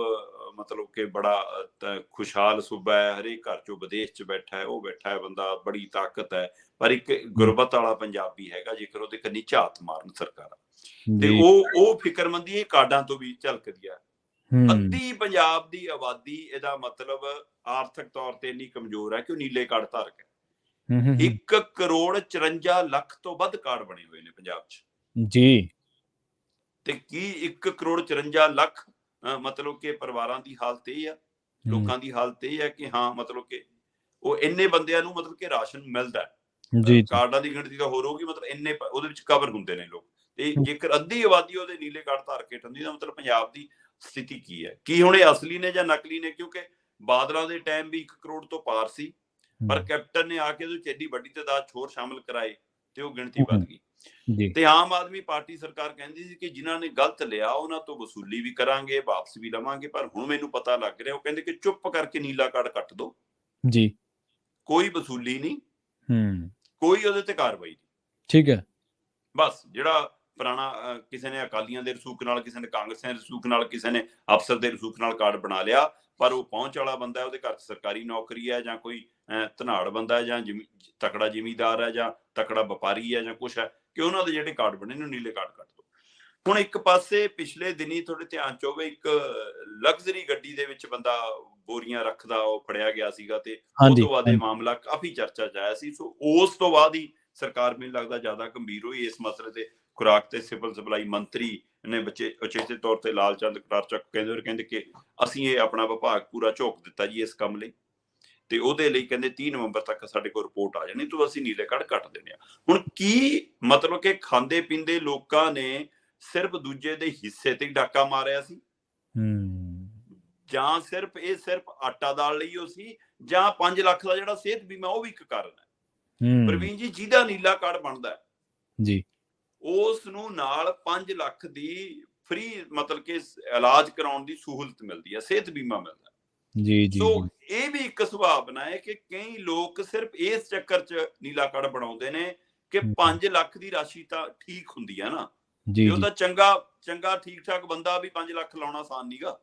ਮਤਲਬ ਕਿ ਬੜਾ ਖੁਸ਼ਹਾਲ ਸੂਬਾ ਹੈ, ਹਰੇਕ ਘਰ ਚੋਂ ਵਿਦੇਸ਼ 'ਚ ਬੈਠਾ ਹੈ, ਉਹ ਬੈਠਾ ਹੈ ਬੰਦਾ, ਬੜੀ ਤਾਕਤ ਹੈ, ਪਰ ਇੱਕ ਗੁਰਬਤ ਵਾਲਾ ਪੰਜਾਬੀ ਹੈਗਾ ਜੇਕਰ ਉਹਦੇ ਕੰਨੀ ਝਾਤ ਮਾਰਨ ਸਰਕਾਰਾਂ, ਤੇ ਉਹ ਫਿਕਰਮੰਦੀ ਇਹ ਕਾਰਡਾਂ ਤੋਂ ਵੀ ਝਲਕਦੀ ਹੈ। ਅੱਧੀ ਪੰਜਾਬ ਦੀ ਆਬਾਦੀ ਇਹਦਾ ਮਤਲਬ ਆਰਥਿਕ ਤੌਰ ਤੇ ਇੰਨੀ ਕਮਜ਼ੋਰ ਹੈ ਕਿ ਉਹ ਨੀਲੇ ਕਾਰਡ ਧਾਰਕ ਹੈ। 1 ਕਰੋੜ 54 ਲੱਖ ਤੋਂ ਵੱਧ ਕਾਰਡ ਬਣੇ ਹੋਏ ਨੇ ਪੰਜਾਬ 'ਚ ਜੀ, ਤੇ ਕੀ 1 ਕਰੋੜ 54 ਲੱਖ ਮਤਲਬ ਕਿ ਪਰਿਵਾਰਾਂ ਦੀ ਹਾਲਤ ਇਹ ਆ, ਲੋਕਾਂ ਦੀ ਹਾਲਤ ਇਹ ਹੈ ਕਿ ਹਾਂ ਮਤਲਬ ਕਿ ਉਹ ਇੰਨੇ ਬੰਦਿਆਂ ਨੂੰ ਮਤਲਬ ਕਿ ਰਾਸ਼ਨ ਮਿਲਦਾ ਹੈ, ਕਾਰਡਾਂ ਦੀ ਗਿਣਤੀ ਤਾਂ ਹੋਰ ਹੋਊਗੀ, ਮਤਲਬ ਇੰਨੇ ਉਹਦੇ ਵਿੱਚ ਕਵਰ ਹੁੰਦੇ ਨੇ ਲੋਕ, ਤੇ ਜੇਕਰ ਅੱਧੀ ਆਬਾਦੀ ਉਹਦੇ ਨੀਲੇ ਕਾਰਡ ਧਾਰ ਕੇ ਟੰਦੀ ਦਾ ਮਤਲਬ ਪੰਜਾਬ ਦੀ ਸਥਿਤੀ ਕੀ ਹੈ, ਕੀ ਹੁਣ ਇਹ ਅਸਲੀ ਨੇ ਜਾਂ ਨਕਲੀ ਨੇ? ਕਿਉਂਕਿ ਬਾਦਲਾਂ ਦੇ ਟਾਈਮ ਵੀ 1 ਕਰੋੜ ਤੋਂ ਪਾਰ ਸੀ, ਪਰ ਕੈਪਟਨ ਨੇ ਆ ਕੇ ਉਹਦੇ ਵਿੱਚ ਐਡੀ ਵੱਡੀ ਤਾਦਾਦ ਹੋਰ ਸ਼ਾਮਲ ਕਰਾਏ ਤੇ ਉਹ ਗਿਣਤੀ ਵੱਧ ਗਈ। ਤੇ ਆਮ ਆਦਮੀ ਪਾਰਟੀ ਸਰਕਾਰ ਕਹਿੰਦੀ ਸੀ ਕਿ ਜਿਨ੍ਹਾਂ ਨੇ ਗਲਤ ਲਿਆ ਉਹਨਾਂ ਤੋਂ ਵਸੂਲੀ ਵੀ ਕਰਾਂਗੇ, ਵਾਪਸ ਵੀ ਲਵਾਂਗੇ, ਪਰ ਹੁਣ ਮੈਨੂੰ ਪਤਾ ਲੱਗ ਰਿਹਾ ਉਹ ਕਹਿੰਦੇ ਕਿ ਚੁੱਪ ਕਰਕੇ ਨੀਲਾ ਕਾਰਡ ਕੱਟ ਦੋ ਜੀ, ਕੋਈ ਵਸੂਲੀ ਨਹੀਂ, ਕੋਈ ਉਹਦੇ ਤੇ ਕਾਰਵਾਈ ਨਹੀਂ, ਠੀਕ ਹੈ। ਬਸ ਜਿਹੜਾ ਪੁਰਾਣਾ ਕਿਸੇ ਨੇ ਅਕਾਲੀਆਂ ਦੇ ਰਸੂਖ ਨਾਲ, ਕਿਸੇ ਨੇ ਕਾਂਗਰਸੀਆਂ ਦੇ ਰਸੂਖ ਨਾਲ, ਕਿਸੇ ਨੇ ਅਫਸਰ ਦੇ ਰਸੂਖ ਨਾਲ ਕਾਰਡ ਬਣਾ ਲਿਆ, ਪਰ ਉਹ ਪਹੁੰਚ ਵਾਲਾ ਬੰਦਾ, ਉਹਦੇ ਘਰ 'ਚ ਸਰਕਾਰੀ ਨੌਕਰੀ ਹੈ, ਜਾਂ ਕੋਈ ਧਨਾੜ ਬੰਦਾ ਹੈ, ਜਾਂ ਤਕੜਾ ਜ਼ਿਮੀਂਦਾਰ ਹੈ, ਜਾਂ ਤਕੜਾ ਵਪਾਰੀ ਹੈ, ਜਾਂ ਕੁਛ ਹੈ, ਕਿ ਉਹਨਾਂ ਦੇ ਜਿਹੜੇ ਕਾਰਡ ਬਣੇ ਨੇ ਨੀਲੇ ਕਾਰਡ ਕੱਟ ਦੋ। ਹੁਣ ਇੱਕ ਪਾਸੇ ਪਿਛਲੇ ਦਿਨੀ ਤੁਹਾਡੇ ਧਿਆਨ 'ਚ ਹੋਵੇ ਇੱਕ ਲਗਜ਼ਰੀ ਗੱਡੀ ਦੇ ਵਿੱਚ ਬੰਦਾ ਬੋਰੀਆਂ ਰੱਖਦਾ ਉਹ ਫੜਿਆ ਗਿਆ ਸੀਗਾ, ਤੇ ਉਸ ਤੋਂ ਬਾਅਦ ਇਹ ਮਾਮਲਾ ਕਾਫੀ ਚਰਚਾ 'ਚ ਆਇਆ ਸੀ। ਸੋ ਉਸ ਤੋਂ ਬਾਅਦ ਹੀ ਸਰਕਾਰ ਮੈਨੂੰ ਲੱਗਦਾ ਜ਼ਿਆਦਾ ਗੰਭੀਰ ਹੋਈ ਇਸ ਮਸਲੇ ਤੇ। ਖੁਰਾਕ ਤੇ ਸਿਵਲ ਸਪਲਾਈ ਮੰਤਰੀ ਨੇ ਉਚੇਚੇ ਤੌਰ ਤੇ ਲਾਲ ਚੰਦ ਕਟਾਰ ਚੱਕ ਕਹਿੰਦੇ ਕਿ ਅਸੀਂ ਇਹ ਆਪਣਾ ਵਿਭਾਗ ਪੂਰਾ ਝੋਕ ਦਿੱਤਾ ਜੀ ਇਸ ਕੰਮ ਲਈ, ਤੇ ਉਹਦੇ ਲਈ ਕਹਿੰਦੇ 30 ਨਵੰਬਰ ਤੱਕ ਸਾਡੇ ਕੋਲ ਰਿਪੋਰਟ ਆ ਜਾਣੀ ਤੋਂ ਅਸੀਂ ਨੀਲੇ ਕਾਰਡ ਕੱਟ ਦਿੰਦੇ ਆ। ਹੁਣ ਕੀ ਮਤਲਬ ਕਿ ਖਾਂਦੇ ਪੀਂਦੇ ਲੋਕਾਂ ਨੇ ਸਿਰਫ ਦੂਜੇ ਦੇ ਹਿੱਸੇ ਤੇ ਡਾਕਾ ਮਾਰਿਆ ਸੀ, ਜਾਂ ਸਿਰਫ ਆਟਾ ਦਾਲ ਲਈ ਉਹ ਸੀ, ਜਾਂ 5 ਲੱਖ ਦਾ ਜਿਹੜਾ ਸਿਹਤ ਬੀਮਾ ਉਹ ਵੀ ਇੱਕ ਕਾਰਨ ਹੈ। ਪ੍ਰਵੀਨ ਜੀ, ਜਿਹਦਾ ਨੀਲਾ ਕਾਰਡ ਬਣਦਾ ਜੀ ਉਸ ਨੂੰ ਨਾਲ 5 ਲੱਖ ਦੀ ਫ੍ਰੀ ਮਤਲਬ ਕਿ ਇਲਾਜ ਕਰਾਉਣ ਦੀ ਸਹੂਲਤ ਮਿਲਦੀ ਹੈ, ਸਿਹਤ ਬੀਮਾ ਮਿਲਦਾ ਜੀ। ਸੋ ਇਹ ਵੀ ਇੱਕ ਸੰਭਾਵਨਾ ਹੈ ਕਿ ਕਈ ਲੋਕ ਸਿਰਫ ਇਸ ਚੱਕਰ 'ਚ ਨੀਲਾ ਕਾਰਡ ਬਣਾਉਂਦੇ ਨੇ ਕਿ 5 ਲੱਖ ਦੀ ਰਾਸ਼ੀ ਤਾਂ ਠੀਕ ਹੁੰਦੀ ਹੈ ਨਾ, ਉਹ ਤਾਂ ਚੰਗਾ ਠੀਕ ਠਾਕ ਬੰਦਾ ਵੀ 5 ਲੱਖ ਲਾਉਣਾ ਆਸਾਨ ਨੀਗਾ।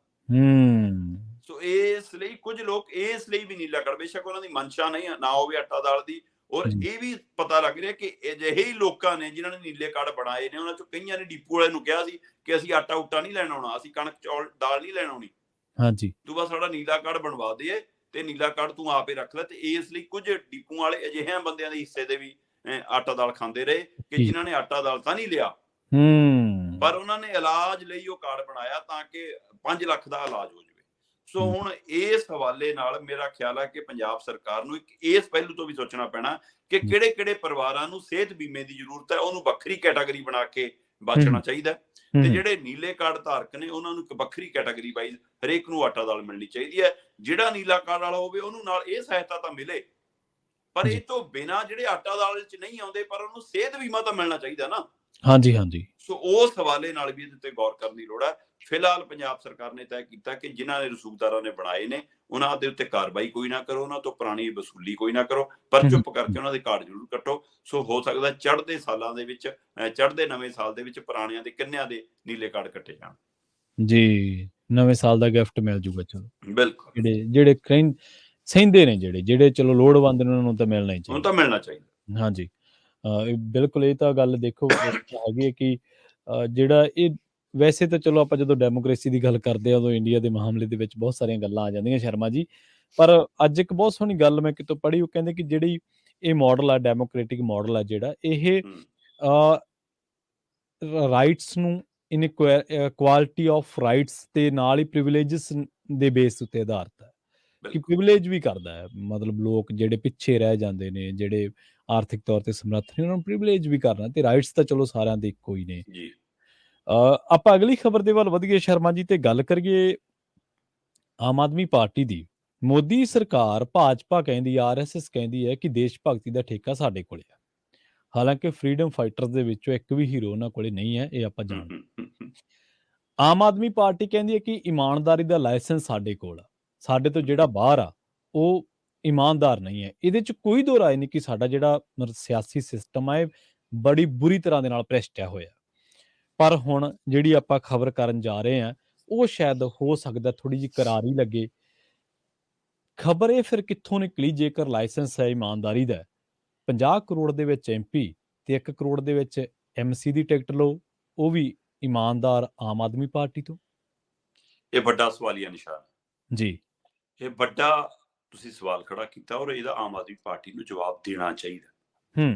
ਸੋ ਇਸ ਲਈ ਕੁਝ ਲੋਕ ਇਸ ਲਈ ਵੀ ਨੀਲਾ ਕਾਰਡ, ਬੇਸ਼ੱਕ ਉਹਨਾਂ ਦੀ ਮਨਸ਼ਾ ਨਹੀਂ ਨਾ ਹੋਵੇ ਆਟਾ ਦਾਲ ਦੀ, ਔਰ ਇਹ ਵੀ ਪਤਾ ਲੱਗ ਰਿਹਾ ਕਿ ਅਜਿਹੇ ਹੀ ਲੋਕਾਂ ਨੇ ਜਿਨ੍ਹਾਂ ਨੇ ਨੀਲੇ ਕਾਰਡ ਬਣਾਏ ਨੇ, ਉਹਨਾਂ ਚੋਂ ਕਈਆਂ ਨੇ ਡਿਪੂ ਵਾਲੇ ਨੂੰ ਕਿਹਾ ਸੀ ਕਿ ਅਸੀਂ ਆਟਾ ਉਟਾ ਨਹੀਂ ਲੈਣ ਆਉਣਾ, ਅਸੀਂ ਕਣਕ ਚੌਲ ਦਾਲ ਨਹੀਂ ਲੈਣ ਆਉਣੀ, ਤੂੰ ਬਸ ਸਾਡਾ ਨੀਲਾ ਕਾਰਡ ਬਣਵਾ ਦੇ ਤੇ ਨੀਲਾ ਕਾਰਡ ਤੂੰ ਆਪੇ ਰੱਖ ਲੈ। ਤੇ ਇਸ ਲਈ ਕੁਝ ਡਿਪੂ ਵਾਲੇ ਅਜਿਹੇ ਬੰਦਿਆਂ ਦੇ ਹਿੱਸੇ ਦੇ ਵੀ ਆਟਾ ਦਾਲ ਖਾਂਦੇ ਰਹੇ ਕਿ ਜਿਨ੍ਹਾਂ ਨੇ ਆਟਾ ਦਾਲ ਤਾਂ ਨਹੀਂ ਲਿਆ, ਪਰ ਉਹਨਾਂ ਨੇ ਇਲਾਜ ਲਈ ਉਹ ਕਾਰਡ ਬਣਾਇਆ ਤਾਂ ਕਿ 5 ਲੱਖ ਦਾ ਇਲਾਜ ਹੋ ਜਾਵੇ। ਸੋ ਹੁਣ ਇਸ ਹਵਾਲੇ ਨਾਲ ਮੇਰਾ ਖਿਆਲ ਹੈ ਕਿ ਪੰਜਾਬ ਸਰਕਾਰ ਨੂੰ ਇੱਕ ਇਸ ਪਹਿਲੂ ਤੋਂ ਵੀ ਸੋਚਣਾ ਪੈਣਾ ਕਿ ਕਿਹੜੇ ਕਿਹੜੇ ਪਰਿਵਾਰਾਂ ਨੂੰ ਸਿਹਤ ਬੀਮੇ ਦੀ ਜ਼ਰੂਰਤ ਹੈ, ਉਹਨੂੰ ਵੱਖਰੀ ਕੈਟਾਗਰੀ ਬਣਾ ਕੇ ਬਚਣਾ ਚਾਹੀਦਾ, ਤੇ ਜਿਹੜੇ ਨੀਲੇ ਕਾਰਡ ਧਾਰਕ ਨੇ ਉਹਨਾਂ ਨੂੰ ਇੱਕ ਵੱਖਰੀ ਕੈਟਾਗਰੀ ਵਾਈਜ਼ ਹਰੇਕ ਨੂੰ ਆਟਾ ਦਾਲ ਮਿਲਣੀ ਚਾਹੀਦੀ ਹੈ। ਜਿਹੜਾ ਨੀਲਾ ਕਾਰਡ ਵਾਲਾ ਹੋਵੇ ਉਹਨੂੰ ਨਾਲ ਇਹ ਸਹਾਇਤਾ ਤਾਂ ਮਿਲੇ, ਪਰ ਇਹ ਤੋਂ ਬਿਨਾਂ ਜਿਹੜੇ ਆਟਾ ਦਾਲ ਚ ਨਹੀਂ ਆਉਂਦੇ ਪਰ ਉਹਨੂੰ ਸਿਹਤ ਬੀਮਾ ਤਾਂ ਮਿਲਣਾ ਚਾਹੀਦਾ ਨਾ। ਹਾਂਜੀ ਹਾਂਜੀ। ਸੋ ਉਸ ਹਵਾਲੇ ਨਾਲ ਵੀ ਇਹਦੇ ਤੇ ਗੌਰ ਕਰਨ ਦੀ ਲੋੜ ਹੈ। ਫਿਲਹਾਲ ਪੰਜਾਬ ਸਰਕਾਰ ਨੇ ਤੈਅ ਕੀਤਾ ਕਿ ਜਿਨ੍ਹਾਂ ਨੇ ਰਸੂਖਦਾਰਾਂ ਨੇ ਬਣਾਏ ਨੇ ਉਹਨਾਂ ਦੇ ਉੱਤੇ ਕਾਰਵਾਈ ਕੋਈ ਨਾ ਕਰੋ, ਉਹਨਾਂ ਤੋਂ ਪੁਰਾਣੀ ਵਸੂਲੀ ਕੋਈ ਨਾ ਕਰੋ, ਪਰ ਚੁੱਪ ਕਰਕੇ ਉਹਨਾਂ ਦੇ ਕਾਰਡ ਜ਼ਰੂਰ ਕੱਟੋ। ਸੋ ਹੋ ਸਕਦਾ ਚੜ੍ਹਦੇ ਸਾਲਾਂ ਦੇ ਵਿੱਚ, ਚੜ੍ਹਦੇ ਨਵੇਂ ਸਾਲ ਦੇ ਵਿੱਚ ਪੁਰਾਣਿਆਂ ਦੇ ਕਿੰਨਿਆਂ ਦੇ ਨੀਲੇ ਕਾਰਡ ਕੱਟੇ ਜਾਣ ਜੀ। ਨਵੇਂ ਸਾਲ ਦਾ ਗਿਫਟ ਮਿਲ ਜੂਗਾ। ਚਲੋ ਬਿਲਕੁਲ, ਜਿਹੜੇ ਸਹਿੰਦੇ ਨੇ, ਜਿਹੜੇ ਚਲੋ ਲੋੜਵੰਦ ਨੇ ਉਹਨਾਂ ਨੂੰ ਤਾਂ ਮਿਲਣਾ ਹੀ ਚਾਹੀਦਾ, ਹੁਣ ਤਾਂ ਮਿਲਣਾ ਚਾਹੀਦਾ। ਹਾਂਜੀ ਬਿਲਕੁਲ। ਇਹ ਤਾਂ ਗੱਲ ਦੇਖੋ ਹੈਗੀ ਹੈ ਕਿ ਜਿਹੜਾ ਇਹ ਵੈਸੇ ਤਾਂ ਚਲੋ ਆਪਾਂ ਜਦੋਂ ਡੈਮੋਕ੍ਰੇਸੀ ਦੀ ਗੱਲ ਕਰਦੇ ਆ ਉਦੋਂ ਇੰਡੀਆ ਦੇ ਮਾਮਲੇ ਦੇ ਵਿੱਚ ਬਹੁਤ ਸਾਰੀਆਂ ਗੱਲਾਂ ਆ ਜਾਂਦੀਆਂ ਸ਼ਰਮਾ ਜੀ, ਪਰ ਅੱਜ ਇੱਕ ਬਹੁਤ ਸੋਹਣੀ ਗੱਲ ਮੈਂ ਕਿਤੋਂ ਪੜ੍ਹੀ, ਉਹ ਕਹਿੰਦੇ ਕਿ ਜਿਹੜੀ ਇਹ ਮਾਡਲ ਆ, ਡੈਮੋਕ੍ਰੇਟਿਕ ਮਾਡਲ ਆ ਜਿਹੜਾ, ਇਹ ਰਾਈਟਸ ਨੂੰ ਇਨਇਕੁਆਲਿਟੀ ਆਫ ਰਾਈਟਸ ਤੇ ਨਾਲ ਹੀ ਪ੍ਰਿਵਿਲੇਜਸ ਦੇ ਬੇਸ ਉੱਤੇ ਆਧਾਰਿਤ ਹੈ, ਕਿ ਪ੍ਰਿਵਿਲੇਜ ਵੀ ਕਰਦਾ ਹੈ, ਮਤਲਬ ਲੋਕ ਜਿਹੜੇ ਪਿੱਛੇ ਰਹਿ ਜਾਂਦੇ ਨੇ, ਜਿਹੜੇ ਆਰਥਿਕ ਤੌਰ ਤੇ ਸਮਰੱਥ ਨੇ, ਉਹਨਾਂ ਨੂੰ ਪ੍ਰਿਵਿਲੇਜ ਵੀ ਕਰਨਾ, ਤੇ ਰਾਈਟਸ ਤਾਂ ਚਲੋ ਸਾਰਿਆਂ ਦੇ ਇੱਕੋ ਹੀ ਨੇ ਜੀ। ਆਪਾਂ ਅਗਲੀ ਖਬਰ ਦੇ ਵੱਲ ਵਧੀਏ ਸ਼ਰਮਾ ਜੀ, ਤੇ ਗੱਲ ਕਰੀਏ ਆਮ ਆਦਮੀ ਪਾਰਟੀ ਦੀ। ਮੋਦੀ ਸਰਕਾਰ, ਭਾਜਪਾ ਕਹਿੰਦੀ, RSS ਕਹਿੰਦੀ ਹੈ ਕਿ ਦੇਸ਼ ਭਗਤੀ ਦਾ ਠੇਕਾ ਸਾਡੇ ਕੋਲੇ ਆ, ਹਾਲਾਂਕਿ ਫਰੀडम ਫਾਈਟਰਸ ਦੇ ਵਿੱਚੋਂ ਇੱਕ ਵੀ ਹੀਰੋ ਉਹਨਾਂ ਕੋਲੇ ਨਹੀਂ ਹੈ, ਇਹ ਆਪਾਂ ਜਾਣਦੇ। ਆਮ ਆਦਮੀ ਪਾਰਟੀ ਕਹਿੰਦੀ ਹੈ ਕਿ ਇਮਾਨਦਾਰੀ ਦਾ ਲਾਇਸੈਂਸ ਸਾਡੇ ਕੋਲ ਆ, ਸਾਡੇ ਤੋਂ ਜਿਹੜਾ ਬਾਹਰ ਆ ਉਹ ਇਮਾਨਦਾਰ ਨਹੀਂ ਹੈ। ਇਹਦੇ 'ਚ ਕੋਈ ਦੋ ਰਾਏ ਨਹੀਂ ਕਿ ਸਾਡਾ ਜਿਹੜਾ ਸਿਆਸੀ ਸਿਸਟਮ ਆ ਇਹ ਬੜੀ ਬੁਰੀ ਤਰ੍ਹਾਂ ਦੇ ਨਾਲ ਭ੍ਰਿਸ਼ਟਿਆ ਹੋਇਆ। ਪਰ ਹੁਣ ਜਿਹੜੀ ਆਪਾਂ ਖਬਰ ਕਰਨ ਜਾ ਰਹੇ ਹਾਂ ਉਹ ਸ਼ਾਇਦ ਹੋ ਸਕਦਾ ਥੋੜੀ ਜਿਹੀ ਕਰਾਰੀ ਲੱਗੇ। ਖਬਰ ਇਹ ਫਿਰ ਕਿੱਥੋਂ ਨਿਕਲੀ, ਜੇਕਰ ਲਾਇਸੈਂਸ ਹੈ ਇਮਾਨਦਾਰੀ ਦਾ, 50 ਕਰੋੜ ਦੇ ਵਿੱਚ MP ਤੇ 1 ਕਰੋੜ ਦੇ ਵਿੱਚ MC ਦੀ ਟਿਕਟ ਲਓ, ਉਹ ਵੀ ਇਮਾਨਦਾਰ ਆਮ ਆਦਮੀ ਪਾਰਟੀ ਤੋਂ। ਇਹ ਵੱਡਾ ਸਵਾਲੀਆ ਨਿਸ਼ਾਨ ਜੀ, ਇਹ ਵੱਡਾ ਤੁਸੀਂ ਸਵਾਲ ਖੜਾ ਕੀਤਾ, ਔਰ ਇਹਦਾ ਆਮ ਆਦਮੀ ਪਾਰਟੀ ਨੂੰ ਜਵਾਬ ਦੇਣਾ ਚਾਹੀਦਾ।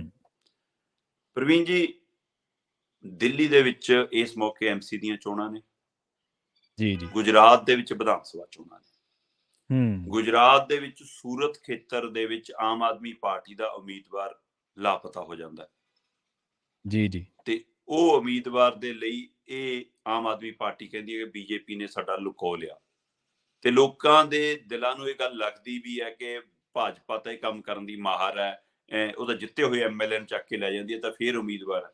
ਪ੍ਰਵੀਨ ਜੀ, ਦਿੱਲੀ ਦੇ ਵਿੱਚ ਇਸ ਮੌਕੇ MC ਦੀਆਂ ਚੋਣਾਂ ਨੇ ਜੀ, ਗੁਜਰਾਤ ਦੇ ਵਿੱਚ ਵਿਧਾਨ ਸਭਾ ਚੋਣਾਂ ਨੇ, ਗੁਜਰਾਤ ਦੇ ਵਿੱਚ ਸੂਰਤ ਖੇਤਰ ਦੇ ਵਿੱਚ ਆਮ ਆਦਮੀ ਪਾਰਟੀ ਦਾ ਉਮੀਦਵਾਰ ਲਾਪਤਾ ਹੋ ਜਾਂਦਾ ਜੀ, ਤੇ ਉਹ ਉਮੀਦਵਾਰ ਦੇ ਲਈ ਇਹ ਆਮ ਆਦਮੀ ਪਾਰਟੀ ਕਹਿੰਦੀ ਹੈ ਕਿ BJP ਨੇ ਸਾਡਾ ਲੁਕੋ ਲਿਆ, ਤੇ ਲੋਕਾਂ ਦੇ ਦਿਲਾਂ ਨੂੰ ਇਹ ਗੱਲ ਲੱਗਦੀ ਵੀ ਹੈ ਕਿ ਭਾਜਪਾ ਤਾਂ ਇਹ ਕੰਮ ਕਰਨ ਦੀ ਮਾਹਰ ਹੈ, ਉਹਦਾ ਜਿੱਤੇ ਹੋਏ MLA ਨੂੰ ਚੱਕ ਕੇ ਲੈ ਜਾਂਦੀ ਹੈ ਤਾਂ ਫਿਰ ਉਮੀਦਵਾਰ ਹੈ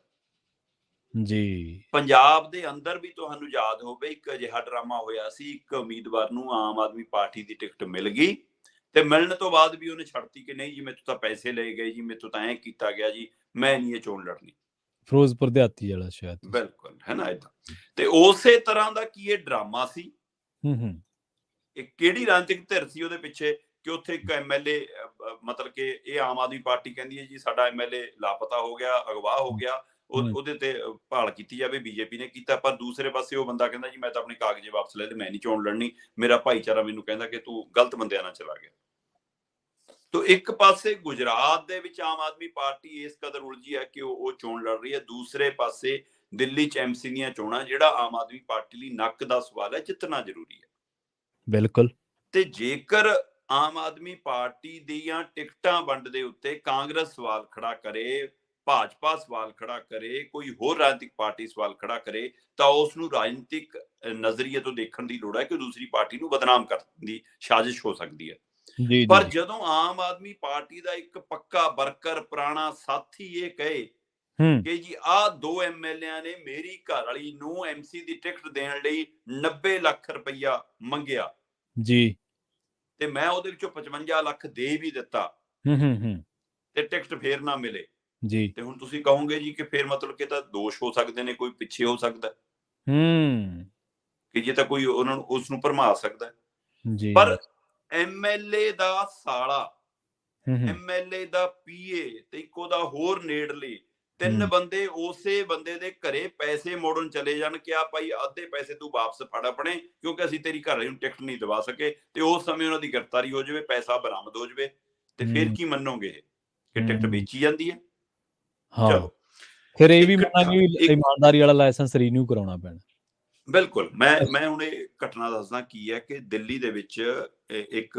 ਜੀ। ਪੰਜਾਬ ਦੇ ਅੰਦਰ ਵੀ ਤੁਹਾਨੂੰ ਯਾਦ ਹੋਵੇ ਇੱਕ ਅਜਿਹਾ ਡਰਾਮਾ ਹੋਇਆ ਸੀ, ਇੱਕ ਉਮੀਦਵਾਰ ਨੂੰ ਆਮ ਆਦਮੀ ਪਾਰਟੀ ਦੀ ਟਿਕਟ ਮਿਲ ਗਈ ਤੇ ਮਿਲਣ ਤੋਂ ਬਾਅਦ ਵੀ ਉਹਨੇ ਛੱਡਤੀ ਕਿ ਨਹੀਂ ਜੀ ਮੇਰੇ ਤੋਂ ਤਾਂ ਪੈਸੇ ਲਏ ਗਏ ਜੀ, ਮੇਰੇ ਤੋਂ ਤਾਂ ਐਂ ਕੀਤਾ ਗਿਆ ਜੀ, ਮੈਂ ਨਹੀਂ ਇਹ ਚੋਣ ਲੜਨੀ। ਫਿਰੋਜ਼ਪੁਰ ਦਿਹਾਤੀ ਵਾਲਾ ਸ਼ਾਇਦ, ਬਿਲਕੁਲ ਹੈ ਨਾ ਏਦਾਂ। ਤੇ ਉਸੇ ਤਰ੍ਹਾਂ ਦਾ ਕੀ ਇਹ ਡਰਾਮਾ ਸੀ, ਇਹ ਕਿਹੜੀ ਰਾਜਨੀਤਿਕ ਧਿਰ ਸੀ ਉਹਦੇ ਪਿੱਛੇ ਕਿ ਉੱਥੇ ਇੱਕ MLA, ਮਤਲਬ ਕਿ ਇਹ ਆਮ ਆਦਮੀ ਪਾਰਟੀ ਕਹਿੰਦੀ ਹੈ ਜੀ ਸਾਡਾ MLA ਲਾਪਤਾ ਹੋ ਗਿਆ, ਅਗਵਾ ਹੋ ਗਿਆ, ਉਹਦੇ ਤੇ ਭਾਲ ਕੀਤੀ ਜਾਵੇ, BJP ਨੇ ਕੀਤਾ। ਪਰ ਦੂਸਰੇ ਪਾਸੇ ਉਹ ਬੰਦਾ ਕਹਿੰਦਾ ਜੀ ਮੈਂ ਤਾਂ ਆਪਣੇ ਕਾਗਜ਼ੇ ਵਾਪਸ ਲੈ ਲਏ, ਮੈਂ ਨਹੀਂ ਚੋਣ ਲੜਨੀ, ਮੇਰਾ ਭਾਈਚਾਰਾ ਮੈਨੂੰ ਕਹਿੰਦਾ ਕਿ ਤੂੰ ਗਲਤ ਬੰਦਿਆਂ ਨਾਲ ਚਲਾ ਗਿਆ। ਤੋ ਇੱਕ ਪਾਸੇ ਗੁਜਰਾਤ ਦੇ ਵਿੱਚ ਆਮ ਆਦਮੀ ਪਾਰਟੀ ਇਸ ਕਦਰ ਉਲਝੀ ਹੈ ਕਿ ਉਹ ਚੋਣ ਲੜ ਰਹੀ ਹੈ, ਦੂਸਰੇ ਪਾਸੇ ਦਿੱਲੀ 'ਚ MC ਦੀਆਂ ਚੋਣਾਂ, ਜਿਹੜਾ ਆਮ ਆਦਮੀ ਪਾਰਟੀ ਲਈ ਨੱਕ ਦਾ ਸਵਾਲ ਹੈ, ਜਿੱਤਣਾ ਜ਼ਰੂਰੀ ਹੈ। ਬਿਲਕੁਲ। ਤੇ ਜੇਕਰ ਆਮ ਆਦਮੀ ਪਾਰਟੀ ਦੀਆਂ ਟਿਕਟਾਂ ਵੰਡ ਦੇ ਉੱਤੇ ਕਾਂਗਰਸ ਸਵਾਲ ਖੜਾ ਕਰੇ, ਭਾਜਪਾ ਸਵਾਲ ਖੜਾ ਕਰੇ, ਕੋਈ ਹੋਰ ਰਾਜਨੀਤਿਕ ਪਾਰਟੀ ਸਵਾਲ ਖੜਾ ਕਰੇ, ਤਾਂ ਉਸ ਨੂੰ ਰਾਜਨੀਤਿਕ ਨਜ਼ਰੀਏ ਤੋਂ ਦੇਖਣ ਦੀ ਲੋੜ ਹੈ ਕਿ ਦੂਸਰੀ ਪਾਰਟੀ ਨੂੰ ਬਦਨਾਮ ਕਰਨ ਦੀ ਸਾਜ਼ਿਸ਼ ਹੋ ਸਕਦੀ ਹੈ। ਪਰ ਜਦੋਂ ਆਮ ਆਦਮੀ ਪਾਰਟੀ ਦਾ ਇੱਕ ਪੱਕਾ ਵਰਕਰ, ਪੁਰਾਣਾ ਸਾਥੀ ਇਹ ਕਹੇ ਕਿ ਜੀ ਆਹ 2 MLA ਨੇ ਮੇਰੀ ਘਰ ਵਾਲੀ ਨੂੰ MC ਦੀ ਟਿਕਟ ਦੇਣ ਲਈ 90 ਲੱਖ ਰੁਪਈਆ ਮੰਗਿਆ ਜੀ, ਤੇ ਮੈਂ ਉਹਦੇ ਵਿੱਚੋਂ 55 ਲੱਖ ਦੇ ਵੀ ਦਿੱਤਾ ਤੇ ਟਿਕਟ ਫੇਰ ਨਾ ਮਿਲੇ ਜੀ, ਤੇ ਹੁਣ ਤੁਸੀਂ ਕਹੋਗੇ ਜੀ ਕਿ ਫੇਰ ਮਤਲਬ ਕਿ ਤਾਂ ਦੋਸ਼ ਹੋ ਸਕਦੇ ਨੇ, ਕੋਈ ਪਿੱਛੇ ਹੋ ਸਕਦਾ ਕਿ ਜੇ ਤਾਂ ਕੋਈ ਉਹਨਾਂ ਨੂੰ ਉਸ ਨੂੰ ਭਰਮਾ ਸਕਦਾ ਜੀ। ਪਰ MLA ਦਾ ਸਾਲਾ, MLA ਦਾ PA ਤੇ ਇੱਕ ਉਹਦਾ ਹੋਰ ਨੇੜਲੇ 3 ਬੰਦੇ ਉਸੇ ਬੰਦੇ ਦੇ ਘਰੇ ਪੈਸੇ ਮੋੜਨ ਚਲੇ ਜਾਣ ਕਿ ਆ ਭਾਈ ਅੱਧੇ ਪੈਸੇ ਤੂੰ ਵਾਪਸ ਫੜ ਆਪਣੇ, ਕਿਉਂਕਿ ਅਸੀਂ ਤੇਰੀ ਘਰ ਵਾਲੀ ਨੂੰ ਟਿਕਟ ਨਹੀਂ ਦਵਾ ਸਕੇ, ਤੇ ਉਸ ਸਮੇਂ ਉਹਨਾਂ ਦੀ ਗ੍ਰਿਫਤਾਰੀ ਹੋ ਜਾਵੇ, ਪੈਸਾ ਬਰਾਮਦ ਹੋ ਜਾਵੇ, ਤੇ ਫਿਰ ਕੀ ਮੰਨੋਗੇ ਕਿ ਟਿਕਟ ਵੇਚੀ ਜਾਂਦੀ ਹੈ। ਚਲੋ ਫਿਰ ਇਹ ਵੀ ਮੰਨਾਂਗੇ ਇਮਾਨਦਾਰੀ ਵਾਲਾ ਲਾਇਸੈਂਸ ਰੀਨਿਊ ਕਰਾਉਣਾ ਪੈਣਾ। ਬਿਲਕੁਲ। ਮੈਂ ਹੁਣ ਇਹ ਘਟਨਾ ਦੱਸਦਾ ਕੀ ਹੈ ਕਿ ਦਿੱਲੀ ਦੇ ਵਿੱਚ ਇੱਕ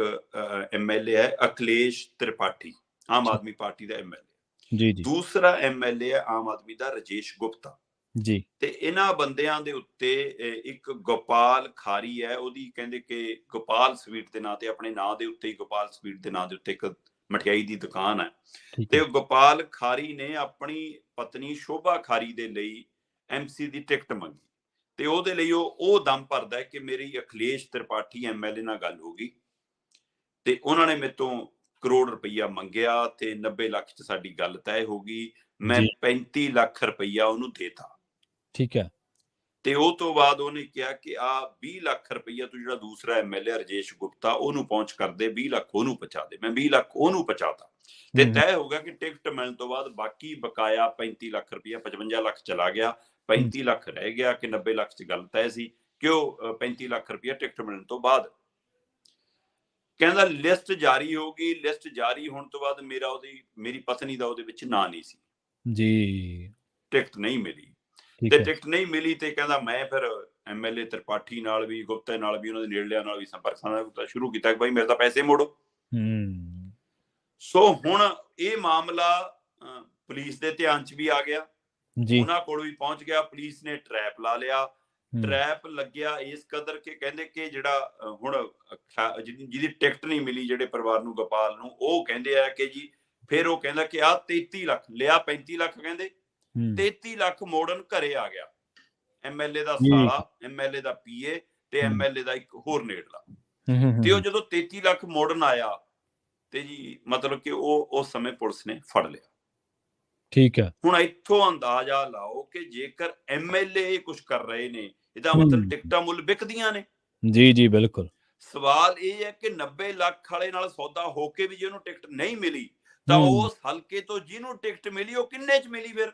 ਐਮਐਲਏ ਹੈ ਅਖਿਲੇਸ਼ ਤ੍ਰਿਪਾਠੀ, ਆਮ ਠੀਕ। ਆਦਮੀ ਪਾਰਟੀ ਦਾ ਐਮਐਲਏ। ਜੀ, ਜੀ, ਦੂਸਰਾ ਐਮਐਲਏ ਹੈ ਆਮ ਆਦਮੀ ਦਾ ਰਾਜੇਸ਼ ਗੁਪਤਾ। ਜੀ, ਤੇ ਇਹਨਾਂ ਬੰਦਿਆਂ ਦੇ ਉੱਤੇ ਇੱਕ ਗੋਪਾਲ ਖਾਰੀ ਹੈ, ਉਹਦੀ ਕਹਿੰਦੇ ਕਿ ਗੋਪਾਲ ਸਵੀਟ ਦੇ ਨਾਂ ਤੇ, ਆਪਣੇ ਨਾਂ ਦੇ ਉੱਤੇ ਹੀ ਗੋਪਾਲ ਸਵੀਟ ਦੇ ਨਾਂ ਦੇ ਉੱਤੇ ਇੱਕ ਮਠਿਆਈ ਦੀ ਦੁਕਾਨ ਹੈ। ਠੀਕ ਤੇ ਹੈ। ਗੋਪਾਲ ਖਾਰੀ ਨੇ ਆਪਣੀ ਪਤਨੀ ਸ਼ੋਭਾ ਖਾਰੀ ਦੇ ਲਈ ਐਮਸੀ ਦੀ ਟਿਕਟ ਮੰਗੀ ਤੇ ਉਹਦੇ ਲਈ ਉਹ ਦਮ ਭਰਦਾ ਹੈ ਕਿ ਮੇਰੀ ਅਖਿਲੇਸ਼ ਤ੍ਰਿਪਾਠੀ ਐਮਐਲਏ ਨਾਲ ਗੱਲ ਹੋ ਗਈ ਤੇ ਉਹਨਾਂ ਨੇ ਮੇਰੇ ਤੋਂ ਕਰੋੜ ਰੁਪਈਆ ਮੰਗਿਆ ਤੇ 90 ਲੱਖ ਚ ਸਾਡੀ ਗੱਲ ਤੈਅ ਹੋ ਗਈ। ਮੈਂ ਜੀ, 35 ਲੱਖ ਰੁਪਈਆ ਉਹਨੂੰ ਦੇਤਾ ਠੀਕ ਹੈ। ਤੇ ਉਹ ਤੋਂ ਬਾਅਦ ਉਹਨੇ ਕਿਹਾ ਕਿ ਆ 20 ਲੱਖ ਰੁਪਈਆ ਤੂੰ ਜਿਹੜਾ ਦੂਸਰਾ ਐਮਐਲਏ ਰਜੇਸ਼ ਗੁਪਤਾ ਉਹਨੂੰ ਪਹੁੰਚ ਕਰ ਦੇ, 20 ਲੱਖ ਉਹਨੂੰ ਪਹੁੰਚਾ ਦੇ। ਮੈਂ 20 ਲੱਖ ਉਹਨੂੰ ਪਹੁੰਚਾਤਾ ਤੇ ਹੂੰ, ਤੈਅ ਹੋ ਗਿਆ ਕਿ ਟਿਕਟ ਮਿਲਣ ਤੋਂ ਬਾਅਦ ਬਾਕੀ ਬਕਾਇਆ 35 ਲੱਖ ਰੁਪਈਆ 55 ਲੱਖ ਚਲਾ ਗਿਆ, ਹੂੰ, 35 ਲੱਖ ਰਹਿ ਗਿਆ ਕਿ 90 ਲੱਖ ਚ ਗੱਲ ਤੈਅ ਸੀ ਕਿ ਉਹ 35 ਲੱਖ ਰੁਪਈਆ ਟਿਕਟ ਮਿਲਣ ਤੋਂ ਬਾਅਦ। ਕਹਿੰਦਾ ਲਿਸਟ ਜਾਰੀ ਹੋ ਗਈ, ਲਿਸਟ ਜਾਰੀ ਹੋਣ ਤੋਂ ਬਾਅਦ ਮੇਰੀ ਪਤਨੀ ਦਾ ਉਹਦੇ ਵਿੱਚ ਨਾਂ ਨਹੀਂ ਸੀ, ਜੀ, ਟਿਕਟ ਨਹੀਂ ਮਿਲੀ। ਤੇ ਠੀਕ ਹੈ। ਟਿਕਟ ਨਹੀਂ ਮਿਲੀ ਤੇ ਕਹਿੰਦਾ ਮੈਂ ਫਿਰ ਐਮਐਲਏ ਤ੍ਰਿਪਾਠੀ ਨਾਲ ਵੀ, ਗੁਪਤਾ ਨਾਲ ਵੀ, ਉਹਨਾਂ ਦੇ ਨੇੜਲਿਆਂ ਨਾਲ ਵੀ ਸੰਪਰਕ ਸਾਧਨਾ ਸ਼ੁਰੂ ਕੀਤਾ ਕਿ ਭਾਈ ਮੇਰੇ ਤਾਂ ਪੈਸੇ ਮੋੜੋ। ਹੂੰ, ਸੋ ਹੁਣ ਇਹ ਮਾਮਲਾ ਪੁਲਿਸ ਦੇ ਧਿਆਨ 'ਚ ਵੀ ਆ ਗਿਆ, ਜੀ, ਉਹਨਾਂ ਕੋਲ ਵੀ ਪਹੁੰਚ ਗਿਆ। ਪੁਲਿਸ ਨੇ ਟਰੈਪ ਲਾ ਲਿਆ। ਹੂੰ, ਟਰੈਪ ਲੱਗਿਆ ਇਸ ਕਦਰ ਕਿ ਕਹਿੰਦੇ ਕਿ ਜਿਹੜਾ ਹੁਣ ਜਿਹਦੀ ਟਿਕਟ ਨਹੀਂ ਮਿਲੀ ਜਿਹੜੇ ਪਰਿਵਾਰ ਨੂੰ, ਗੋਪਾਲ ਨੂੰ, ਉਹ ਕਹਿੰਦੇ ਆ ਕਿ ਜੀ ਫਿਰ ਉਹ ਕਹਿੰਦਾ ਕਿ ਆ 33 ਲੱਖ ਲਿਆ, 35 ਲੱਖ ਕਹਿੰਦੇ, ਹੂੰ, 33 ਲੱਖ ਮੋੜਨ ਘਰੇ ਆ ਗਿਆ ਐਮਐਲਏ ਦਾ ਠੀਕ ਹੈ। ਸਾਲਾ, ਐਮਐਲਏ ਦਾ ਪੀਏ ਤੇ ਹੂੰ, ਐਮਐਲਏ ਦਾ ਇੱਕ ਹੋਰ ਨੇੜਲਾ। ਹੂੰ, ਹੂੰ, ਤੇ ਉਹ ਹੂੰ, ਜਦੋਂ 33 ਲੱਖ ਮੋੜਨ ਆਇਆ ਤੇ ਜੀ ਮਤਲਬ ਕਿ ਉਹ ਉਸ ਸਮੇਂ ਪੁਲਿਸ ਨੇ ਫੜ ਲਿਆ। ਠੀਕ ਹੈ। ਹੁਣ ਇੱਥੋਂ ਅੰਦਾਜ਼ਾ ਲਾਓ ਕਿ ਜੇਕਰ ਐਮਐਲਏ ਕੁਝ ਕਰ ਰਹੇ ਨੇ, ਇਹਦਾ ਮਤਲਬ ਹੂੰ, ਟਿਕਟਾਂ ਮੁੱਲ ਵਿਕਦੀਆਂ ਨੇ। ਜੀ, ਜੀ, ਬਿਲਕੁਲ। ਸਵਾਲ ਇਹ ਹੈ ਕਿ 90 ਲੱਖ ਵਾਲੇ ਨਾਲ ਸੌਦਾ ਹੋ ਕੇ ਵੀ ਜੇ ਉਹਨੂੰ ਟਿਕਟ ਨਹੀਂ ਮਿਲੀ ਤਾਂ ਹੂੰ, ਉਸ ਹਲਕੇ ਤੋਂ ਜਿਹਨੂੰ ਟਿਕਟ ਮਿਲੀ ਉਹ ਕਿੰਨੇ ਚ ਮਿਲੀ? ਫਿਰ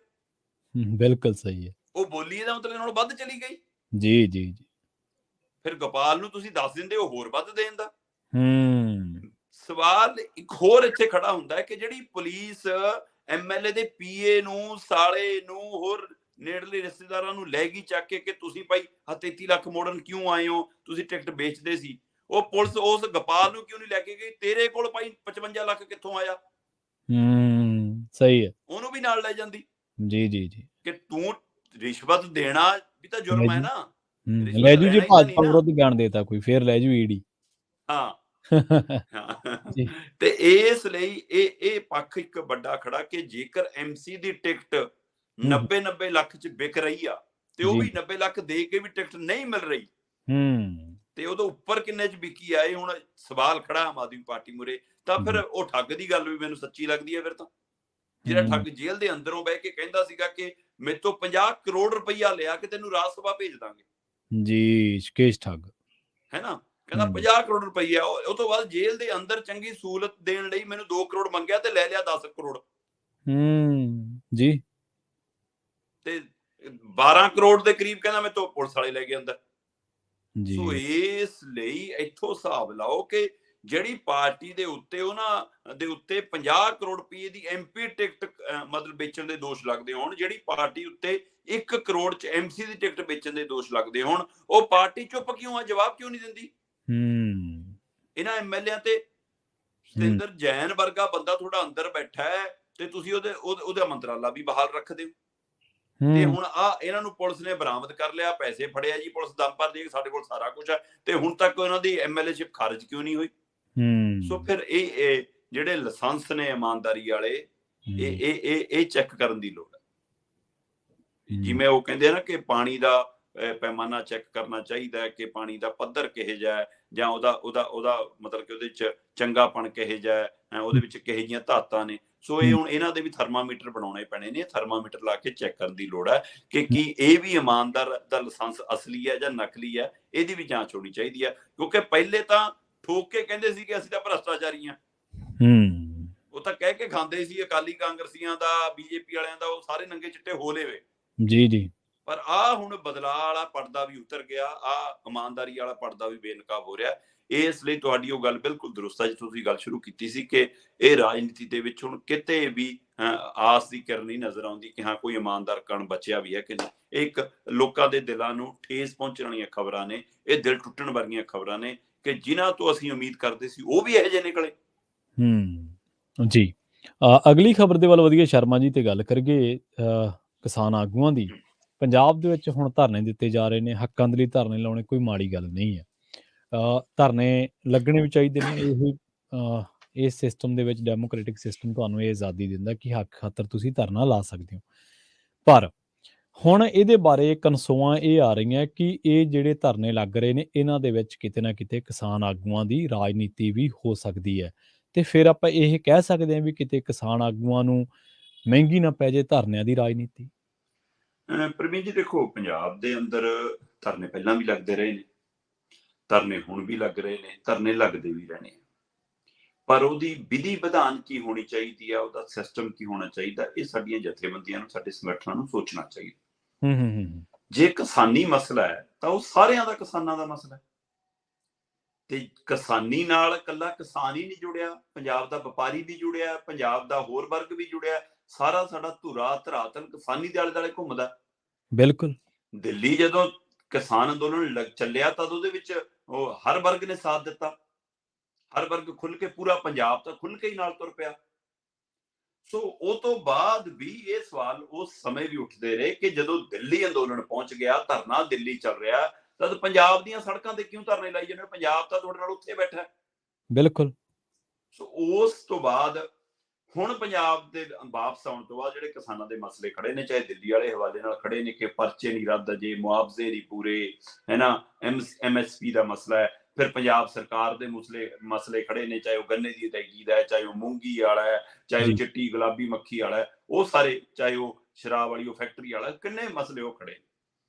ਬਿਲਕੁਲ ਸਹੀ ਹੈ। ਉਹ ਬੋਲੀ, ਇਹਦਾ ਮਤਲਬ ਨਾਲੋਂ ਵੱਧ ਚਲੀ ਗਈ। ਜੀ, ਜੀ, ਜੀ, ਫਿਰ ਗੋਪਾਲ ਨੂੰ ਤੁਸੀਂ ਦੱਸ ਦਿੰਦੇ ਉਹ ਹੋਰ ਵੱਧ ਦੇਣ ਦਾ। ਹੂੰ, ਸਵਾਲ ਇੱਕ ਹੋਰ ਇੱਥੇ ਖੜਾ ਹੁੰਦਾ ਹੈ ਕਿ ਜਿਹੜੀ ਪੁਲਿਸ ਐਮਐਲਏ ਦੇ ਪੀਏ ਨੂੰ, ਸਾਲੇ ਨੂੰ, ਹੋਰ ਨੇੜਲੇ ਰਿਸ਼ਤੇਦਾਰਾਂ ਨੂੰ ਲੈ ਗਈ ਚੱਕ ਕੇ ਕਿ ਤੁਸੀਂ ਭਾਈ 33 ਲੱਖ ਮੋੜਨ ਕਿਉਂ ਆਏ ਹੋ, ਤੁਸੀਂ ਟਿਕਟ ਵੇਚਦੇ ਸੀ। ਉਹ ਪੁਲਿਸ ਉਸ ਗੋਪਾਲ ਨੂੰ ਕਿਉਂ ਨਹੀਂ ਲੈ ਕੇ ਗਈ? ਤੇਰੇ ਕੋਲ ਭਾਈ 55 ਲੱਖ ਕਿੱਥੋਂ ਆਇਆ? ਸਹੀ ਹੈ। ਉਹਨੂੰ ਵੀ ਨਾਲ ਲੈ ਜਾਂਦੀ ਜੀ, ਜੀ, ਜੀ, ਕਿ ਤੂੰ ਰਿਸ਼ਵਤ ਦੇਣਾ ਵੀ ਤਾਂ ਜੁਰਮ ਹੈ ਨਾ, ਲੈ ਰਿਸ਼ਵਤ ਜੂ ਜੇ ਲੈਣਾ ਹੀ ਤਾਂ ਨਹੀਂ ਭਾਜਪਾ ਨਾ। ਵਿਰੁੱਧ ਬਿਆਨ ਦੇਤਾ ਕੋਈ, ਫੇਰ ਲੈ ਜੂ ਈਡੀ। ਹਾਂ ਹਾਂ। ਜੀ, ਤੇ ਇਸ ਲਈ ਇਹ ਪੱਖ ਇੱਕ ਵੱਡਾ ਖੜਾ ਕਿ ਜੇਕਰ ਐਮਸੀ ਦੀ ਟਿਕਟ ਹੂੰ, 90 ਲੱਖ ਚ ਵਿਕ ਰਹੀ ਆ ਤੇ ਉਹ ਜੀ, ਵੀ 90 ਲੱਖ ਦੇ ਕੇ ਵੀ ਟਿਕਟ ਨਹੀਂ ਮਿਲ ਰਹੀ ਹੂੰ, ਤੇ ਉਹਦੇ ਉੱਪਰ ਕਿੰਨੇ ਚ ਵਿਕੀ ਆਏ, ਹੁਣ ਸਵਾਲ ਖੜਾ ਆਮ ਆਦਮੀ ਪਾਰਟੀ ਮੁਰੇ। ਤਾਂ ਫਿਰ ਜੀ, ਉਹ ਠੱਗ ਦੀ ਗੱਲ ਵੀ ਮੈਨੂੰ ਸੱਚੀ ਲੱਗਦੀ ਹੈ। ਫਿਰ ਤਾਂ ਜਿਹੜਾ ਠੱਗ ਜੇਲ੍ਹ ਦੇ ਅੰਦਰੋਂ ਬਹਿ ਕੇ ਕਹਿੰਦਾ ਸੀਗਾ ਕਿ ਮੇਰੇ ਤੋਂ 50 ਕਰੋੜ ਰੁਪਈਆ ਲਿਆ ਕਿ ਤੈਨੂੰ ਰਾਜ ਸਭਾ ਭੇਜ ਦਾਂਗੇ, ਜੀ, ਸ਼ਕੇਸ਼ ਠੱਗ। ਹੈ ਨਾ, ਕਹਿੰਦਾ 50 ਕਰੋੜ ਰੁਪਈਆ। ਉਹ ਤੋਂ ਬਾਅਦ ਜੇਲ੍ਹ ਦੇ ਅੰਦਰ ਚੰਗੀ ਸਹੂਲਤ ਦੇਣ ਲਈ ਮੈਨੂੰ 2 ਕਰੋੜ ਮੰਗਿਆ ਤੇ ਲੈ ਲਿਆ 10 ਕਰੋੜ ਜੀ, ਤੇ 12 ਕਰੋੜ ਦੇ ਕਰੀਬ ਕਹਿੰਦਾ ਮੈਂ ਤੋਂ ਪੁਲਿਸ ਵਾਲੇ ਲੈ ਗਏ ਅੰਦਰ। ਸੋ ਜੀ, ਇਸ ਲਈ ਇੱਥੋਂ ਹਿਸਾਬ ਲਾਓ ਕਿ ਜਿਹੜੀ ਪਾਰਟੀ ਦੇ ਉੱਤੇ ਉਹਨਾਂ ਦੇ ਉੱਤੇ 50 ਕਰੋੜ ਰੁਪਏ ਦੀ ਐਮਪੀ ਟਿਕਟ ਮਤਲਬ ਵੇਚਣ ਦੇ ਦੋਸ਼ ਲੱਗਦੇ ਹੋਣ, ਜਿਹੜੀ ਪਾਰਟੀ ਉੱਤੇ 1 ਕਰੋੜ ਚ ਐਮਸੀ ਦੀ ਟਿਕਟ ਵੇਚਣ ਦੇ ਦੋਸ਼ ਲੱਗਦੇ ਹੋਣ, ਉਹ ਪਾਰਟੀ ਚੁੱਪ ਕਿਉਂ ਆ? ਜਵਾਬ ਕਿਉਂ ਨਹੀਂ ਦਿੰਦੀ ਇਹਨਾਂ ਐਮਐਲਏ ਤੇ? ਸਤਿੰਦਰ ਜੈਨ ਵਰਗਾ ਬੰਦਾ ਤੁਹਾਡਾ ਅੰਦਰ ਬੈਠਾ ਹੈ ਤੇ ਤੁਸੀਂ ਉਹਦਾ ਮੰਤਰਾਲਾ ਵੀ ਬਹਾਲ ਰੱਖਦੇ ਹੋ। ਤੇ ਹੁਣ ਇਹਨਾਂ ਨੂੰ ਪੁਲਿਸ ਨੇ ਬਰਾਮਦ ਕਰ ਲਿਆ, ਪੈਸੇ ਫੜਿਆ ਜੀ, ਪੁਲਿਸ ਦਮ ਭਰ ਦੀ ਸਾਡੇ ਕੋਲ ਸਾਰਾ ਕੁਝ ਹੈ, ਤੇ ਹੁਣ ਤੱਕ ਉਹਨਾਂ ਦੀ ਐਮਐਲਏਸ਼ਿਪ ਖਾਰਜ ਕਿਉਂ ਨਹੀਂ ਹੋਈ? ਸੋ ਫਿਰ ਇਹ ਜਿਹੜੇ ਲਾਇਸੈਂਸ ਨੇ ਇਮਾਨਦਾਰੀ ਵਾਲੇ, ਇਹ ਚੈੱਕ ਕਰਨ ਦੀ ਲੋੜ ਹੈ। ਜਿਵੇਂ ਉਹ ਕਹਿੰਦੇ ਆ ਨਾ ਕਿ ਪਾਣੀ ਦਾ ਪੈਮਾਨਾ ਚੈੱਕ ਕਰਨਾ ਚਾਹੀਦਾ ਹੈ ਕਿ ਪਾਣੀ ਦਾ ਪੱਧਰ ਕਿਹੋ ਜਿਹਾ ਹੈ, ਜਾਂ ਉਹਦਾ ਮਤਲਬ ਕਿ ਉਹਦੇ ਚ ਚੰਗਾਪਣ ਕਿਹੋ ਜਿਹਾ ਹੈ, ਉਹਦੇ ਵਿੱਚ ਕਿਹੋ ਜਿਹੀਆਂ ਧਾਤਾਂ ਨੇ। ਸੋ ਇਹ ਹੁਣ ਇਹਨਾਂ ਦੇ ਵੀ ਥਰਮਾਮੀਟਰ ਬਣਾਉਣੇ ਪੈਣੇ ਨੇ, ਥਰਮਾਮੀਟਰ ਲਾ ਕੇ ਚੈੱਕ ਕਰਨ ਦੀ ਲੋੜ ਹੈ ਕਿ ਕੀ ਇਹ ਵੀ ਇਮਾਨਦਾਰ ਦਾ ਲਾਇਸੈਂਸ ਅਸਲੀ ਹੈ ਜਾਂ ਨਕਲੀ ਹੈ। ਇਹਦੀ ਵੀ ਜਾਂਚ ਹੋਣੀ ਚਾਹੀਦੀ ਹੈ, ਕਿਉਂਕਿ ਪਹਿਲੇ ਤਾਂ ਠੋਕ ਕੇ ਕਹਿੰਦੇ ਸੀ ਕਿ ਅਸੀਂ ਤਾਂ ਭ੍ਰਸ਼ਟਾਚਾਰੀ ਹਾਂ। ਉਹ ਤਾਂ ਕਹਿ ਕੇ ਖਾਂਦੇ ਸੀ, ਅਕਾਲੀ ਕਾਂਗਰਸੀਆਂ ਦਾ, ਬੀਜੇਪੀ ਵਾਲਿਆਂ ਦਾ, ਉਹ ਸਾਰੇ ਨੰਗੇ ਚਿੱਟੇ ਹੋ ਲੇਵੇ। ਜੀ, ਜੀ, ਪਰ ਆ ਹੁਣ ਬਦਲਾਅ ਵਾਲਾ ਪਰਦਾ ਵੀ ਉਤਰ ਗਿਆ, ਆ ਇਮਾਨਦਾਰੀ ਵਾਲਾ ਪਰਦਾ ਵੀ ਬੇਨਕਾਬ ਹੋ ਰਿਹਾ। ਇਸ ਲਈ ਤੁਹਾਡੀ ਉਹ ਗੱਲ ਬਿਲਕੁਲ ਦਰੁਸਤ ਹੈ, ਤੁਸੀਂ ਗੱਲ ਸ਼ੁਰੂ ਕੀਤੀ ਸੀ ਕਿ ਇਹ ਰਾਜਨੀਤੀ ਦੇ ਵਿੱਚ ਹੁਣ ਕਿਤੇ ਵੀ ਆਸ ਦੀ ਕਿਰਨ ਨਹੀਂ ਨਜ਼ਰ ਆਉਂਦੀ ਕਿ ਹਾਂ ਕੋਈ ਇਮਾਨਦਾਰ ਕਣ ਬਚਿਆ ਵੀ ਹੈ ਕਿ ਨਹੀਂ। ਇਹ ਇੱਕ ਲੋਕਾਂ ਦੇ ਦਿਲਾਂ ਨੂੰ ਠੇਸ ਪਹੁੰਚਣ ਵਾਲੀਆਂ ਖਬਰਾਂ ਨੇ, ਇਹ ਦਿਲ ਟੁੱਟਣ ਵਾਲੀਆਂ ਖਬਰਾਂ ਨੇ ਕਿ ਜਿਨ੍ਹਾਂ ਤੋਂ ਅਸੀਂ ਉਮੀਦ ਕਰਦੇ ਸੀ ਉਹ ਵੀ ਇਹੋ ਜਿਹੇ ਨਿਕਲੇ। ਜੀ। ਅਗਲੀ ਖਬਰ ਦੇ ਵੱਲ ਵਧੀਏ ਸ਼ਰਮਾ ਜੀ, ਤੇ ਗੱਲ ਕਰੀਏ ਕਿਸਾਨ ਆਗੂਆਂ ਦੀ। ਪੰਜਾਬ ਦੇ ਵਿੱਚ ਹੁਣ ਧਰਨੇ ਦਿੱਤੇ ਜਾ ਰਹੇ ਨੇ, ਹੱਕਾਂ ਦੇ ਲਈ ਧਰਨੇ ਲਾਉਣੇ ਕੋਈ ਮਾੜੀ ਗੱਲ ਨਹੀਂ ਹੈ। ਧਰਨੇ ਲੱਗਣੇ ਵੀ ਚਾਹੀਦੇ ਨੇ। ਇਹ ਇਸ ਸਿਸਟਮ ਦੇ ਵਿੱਚ, ਡੈਮੋਕ੍ਰੈਟਿਕ ਸਿਸਟਮ ਤੁਹਾਨੂੰ ਇਹ ਆਜ਼ਾਦੀ ਦਿੰਦਾ ਕਿ ਹੱਕ ਖਾਤਰ ਤੁਸੀਂ ਧਰਨਾ ਲਾ ਸਕਦੇ ਹੋ। ਪਰ ਹੁਣ ਇਹਦੇ ਬਾਰੇ ਕਨਸੋਆਂ ਇਹ ਆ ਰਹੀਆਂ ਕਿ ਇਹ ਜਿਹੜੇ ਧਰਨੇ ਲੱਗ ਰਹੇ ਨੇ, ਇਹਨਾਂ ਦੇ ਵਿੱਚ ਕਿਤੇ ਨਾ ਕਿਤੇ ਕਿਸਾਨ ਆਗੂਆਂ ਦੀ ਰਾਜਨੀਤੀ ਵੀ ਹੋ ਸਕਦੀ ਹੈ। ਤੇ ਫਿਰ ਆਪਾਂ ਇਹ ਕਹਿ ਸਕਦੇ ਹਾਂ ਵੀ ਕਿਤੇ ਕਿਸਾਨ ਆਗੂਆਂ ਨੂੰ ਮਹਿੰਗੀ ਨਾ ਪੈ ਜਾਏ ਧਰਨਿਆਂ ਦੀ ਰਾਜਨੀਤੀ। ਪ੍ਰਵੀਨ ਜੀ ਦੇਖੋ, ਪੰਜਾਬ ਦੇ ਅੰਦਰ ਧਰਨੇ ਪਹਿਲਾਂ ਵੀ ਲੱਗਦੇ ਰਹੇ ਨੇ, ਧਰਨੇ ਹੁਣ ਵੀ ਲੱਗ ਰਹੇ ਨੇ, ਧਰਨੇ ਲੱਗਦੇ ਵੀ ਰਹਿਣੇ। ਪਰ ਉਹਦੀ ਵਿਧੀ ਵਿਧਾਨ ਕੀ ਹੋਣੀ ਚਾਹੀਦੀ ਆ, ਉਹਦਾ ਸਿਸਟਮ ਕੀ ਹੋਣਾ ਚਾਹੀਦਾ, ਇਹ ਸਾਡੀਆਂ ਜਥੇਬੰਦੀਆਂ ਨੂੰ, ਸਾਡੇ ਸੰਗਠਨਾਂ ਨੂੰ ਸੋਚਣਾ ਚਾਹੀਦਾ। ਜੇ ਕਿਸਾਨੀ ਮਸਲਾ ਹੈ ਤਾਂ ਉਹ ਸਾਰਿਆਂ ਦਾ, ਕਿਸਾਨਾਂ ਦਾ ਮਸਲਾ ਹੈ। ਤੇ ਕਿਸਾਨੀ ਨਾਲ ਇਕੱਲਾ ਕਿਸਾਨ ਹੀ ਨਹੀਂ ਜੁੜਿਆ, ਪੰਜਾਬ ਦਾ ਵਪਾਰੀ ਵੀ ਜੁੜਿਆ, ਪੰਜਾਬ ਦਾ ਹੋਰ ਵਰਗ ਵੀ ਜੁੜਿਆ। ਸਾਰਾ ਸਾਡਾ ਧੁਰਾ ਧਰਾਤਲ ਕਿਸਾਨੀ ਦੇ ਆਲੇ ਦੁਆਲੇ ਘੁੰਮਦਾ। ਬਿਲਕੁਲ। ਦਿੱਲੀ ਜਦੋਂ ਕਿਸਾਨ ਅੰਦੋਲਨ ਚੱਲਿਆ ਤਦ ਉਹਦੇ ਵਿੱਚ ਉਹ ਹਰ ਵਰਗ ਨੇ ਸਾਥ ਦਿੱਤਾ, ਹਰ ਵਰਗ ਖੁੱਲ ਕੇ, ਪੂਰਾ ਪੰਜਾਬ ਤਾਂ ਖੁੱਲ ਕੇ ਹੀ ਨਾਲ ਤੁਰ ਪਿਆ। ਸੋ ਉਹ ਤੋਂ ਬਾਅਦ ਵੀ ਇਹ ਸਵਾਲ ਉਸ ਸਮੇਂ ਵੀ ਉੱਠਦੇ ਰਹੇ ਕਿ ਜਦੋਂ ਦਿੱਲੀ ਅੰਦੋਲਨ ਪਹੁੰਚ ਗਿਆ, ਧਰਨਾ ਦਿੱਲੀ ਚੱਲ ਰਿਹਾ, ਤਦ ਪੰਜਾਬ ਦੀਆਂ ਸੜਕਾਂ ਤੇ ਕਿਉਂ ਧਰਨੇ ਲਾਈ ਜਾਂਦੇ? ਪੰਜਾਬ ਤਾਂ ਤੁਹਾਡੇ ਨਾਲ ਉੱਥੇ ਬੈਠਾ। ਬਿਲਕੁਲ। ਸੋ ਉਸ ਤੋਂ ਬਾਅਦ ਹੁਣ ਪੰਜਾਬ ਦੇ ਵਾਪਸ ਆਉਣ ਤੋਂ ਬਾਅਦ ਜਿਹੜੇ ਕਿਸਾਨਾਂ ਦੇ ਮਸਲੇ ਖੜੇ ਨੇ, ਚਾਹੇ ਦਿੱਲੀ ਵਾਲੇ ਹਵਾਲੇ ਨਾਲ ਖੜੇ ਨੇ ਕਿ ਪਰਚੇ ਨਹੀਂ ਰੱਦ ਜੇ, ਮੁਆਵਜ਼ੇ ਨਹੀਂ ਪੂਰੇ, ਹੈ ਨਾ, MSP ਦਾ ਮਸਲਾ ਹੈ। ਫਿਰ ਪੰਜਾਬ ਸਰਕਾਰ ਦੇ ਮਸਲੇ ਖੜੇ ਨੇ, ਚਾਹੇ ਉਹ ਗੰਨੇ ਦੀ ਅਦਾਇਗੀ ਦਾ ਹੈ, ਚਾਹੇ ਉਹ ਮੂੰਗੀ ਵਾਲਾ ਹੈ, ਚਾਹੇ ਉਹ ਚਿੱਟੀ ਗੁਲਾਬੀ ਮੱਖੀ ਵਾਲਾ ਹੈ, ਉਹ ਸਾਰੇ, ਚਾਹੇ ਉਹ ਸ਼ਰਾਬ ਵਾਲੀ ਉਹ ਫੈਕਟਰੀ ਵਾਲਾ, ਕਿੰਨੇ ਮਸਲੇ ਉਹ ਖੜੇ।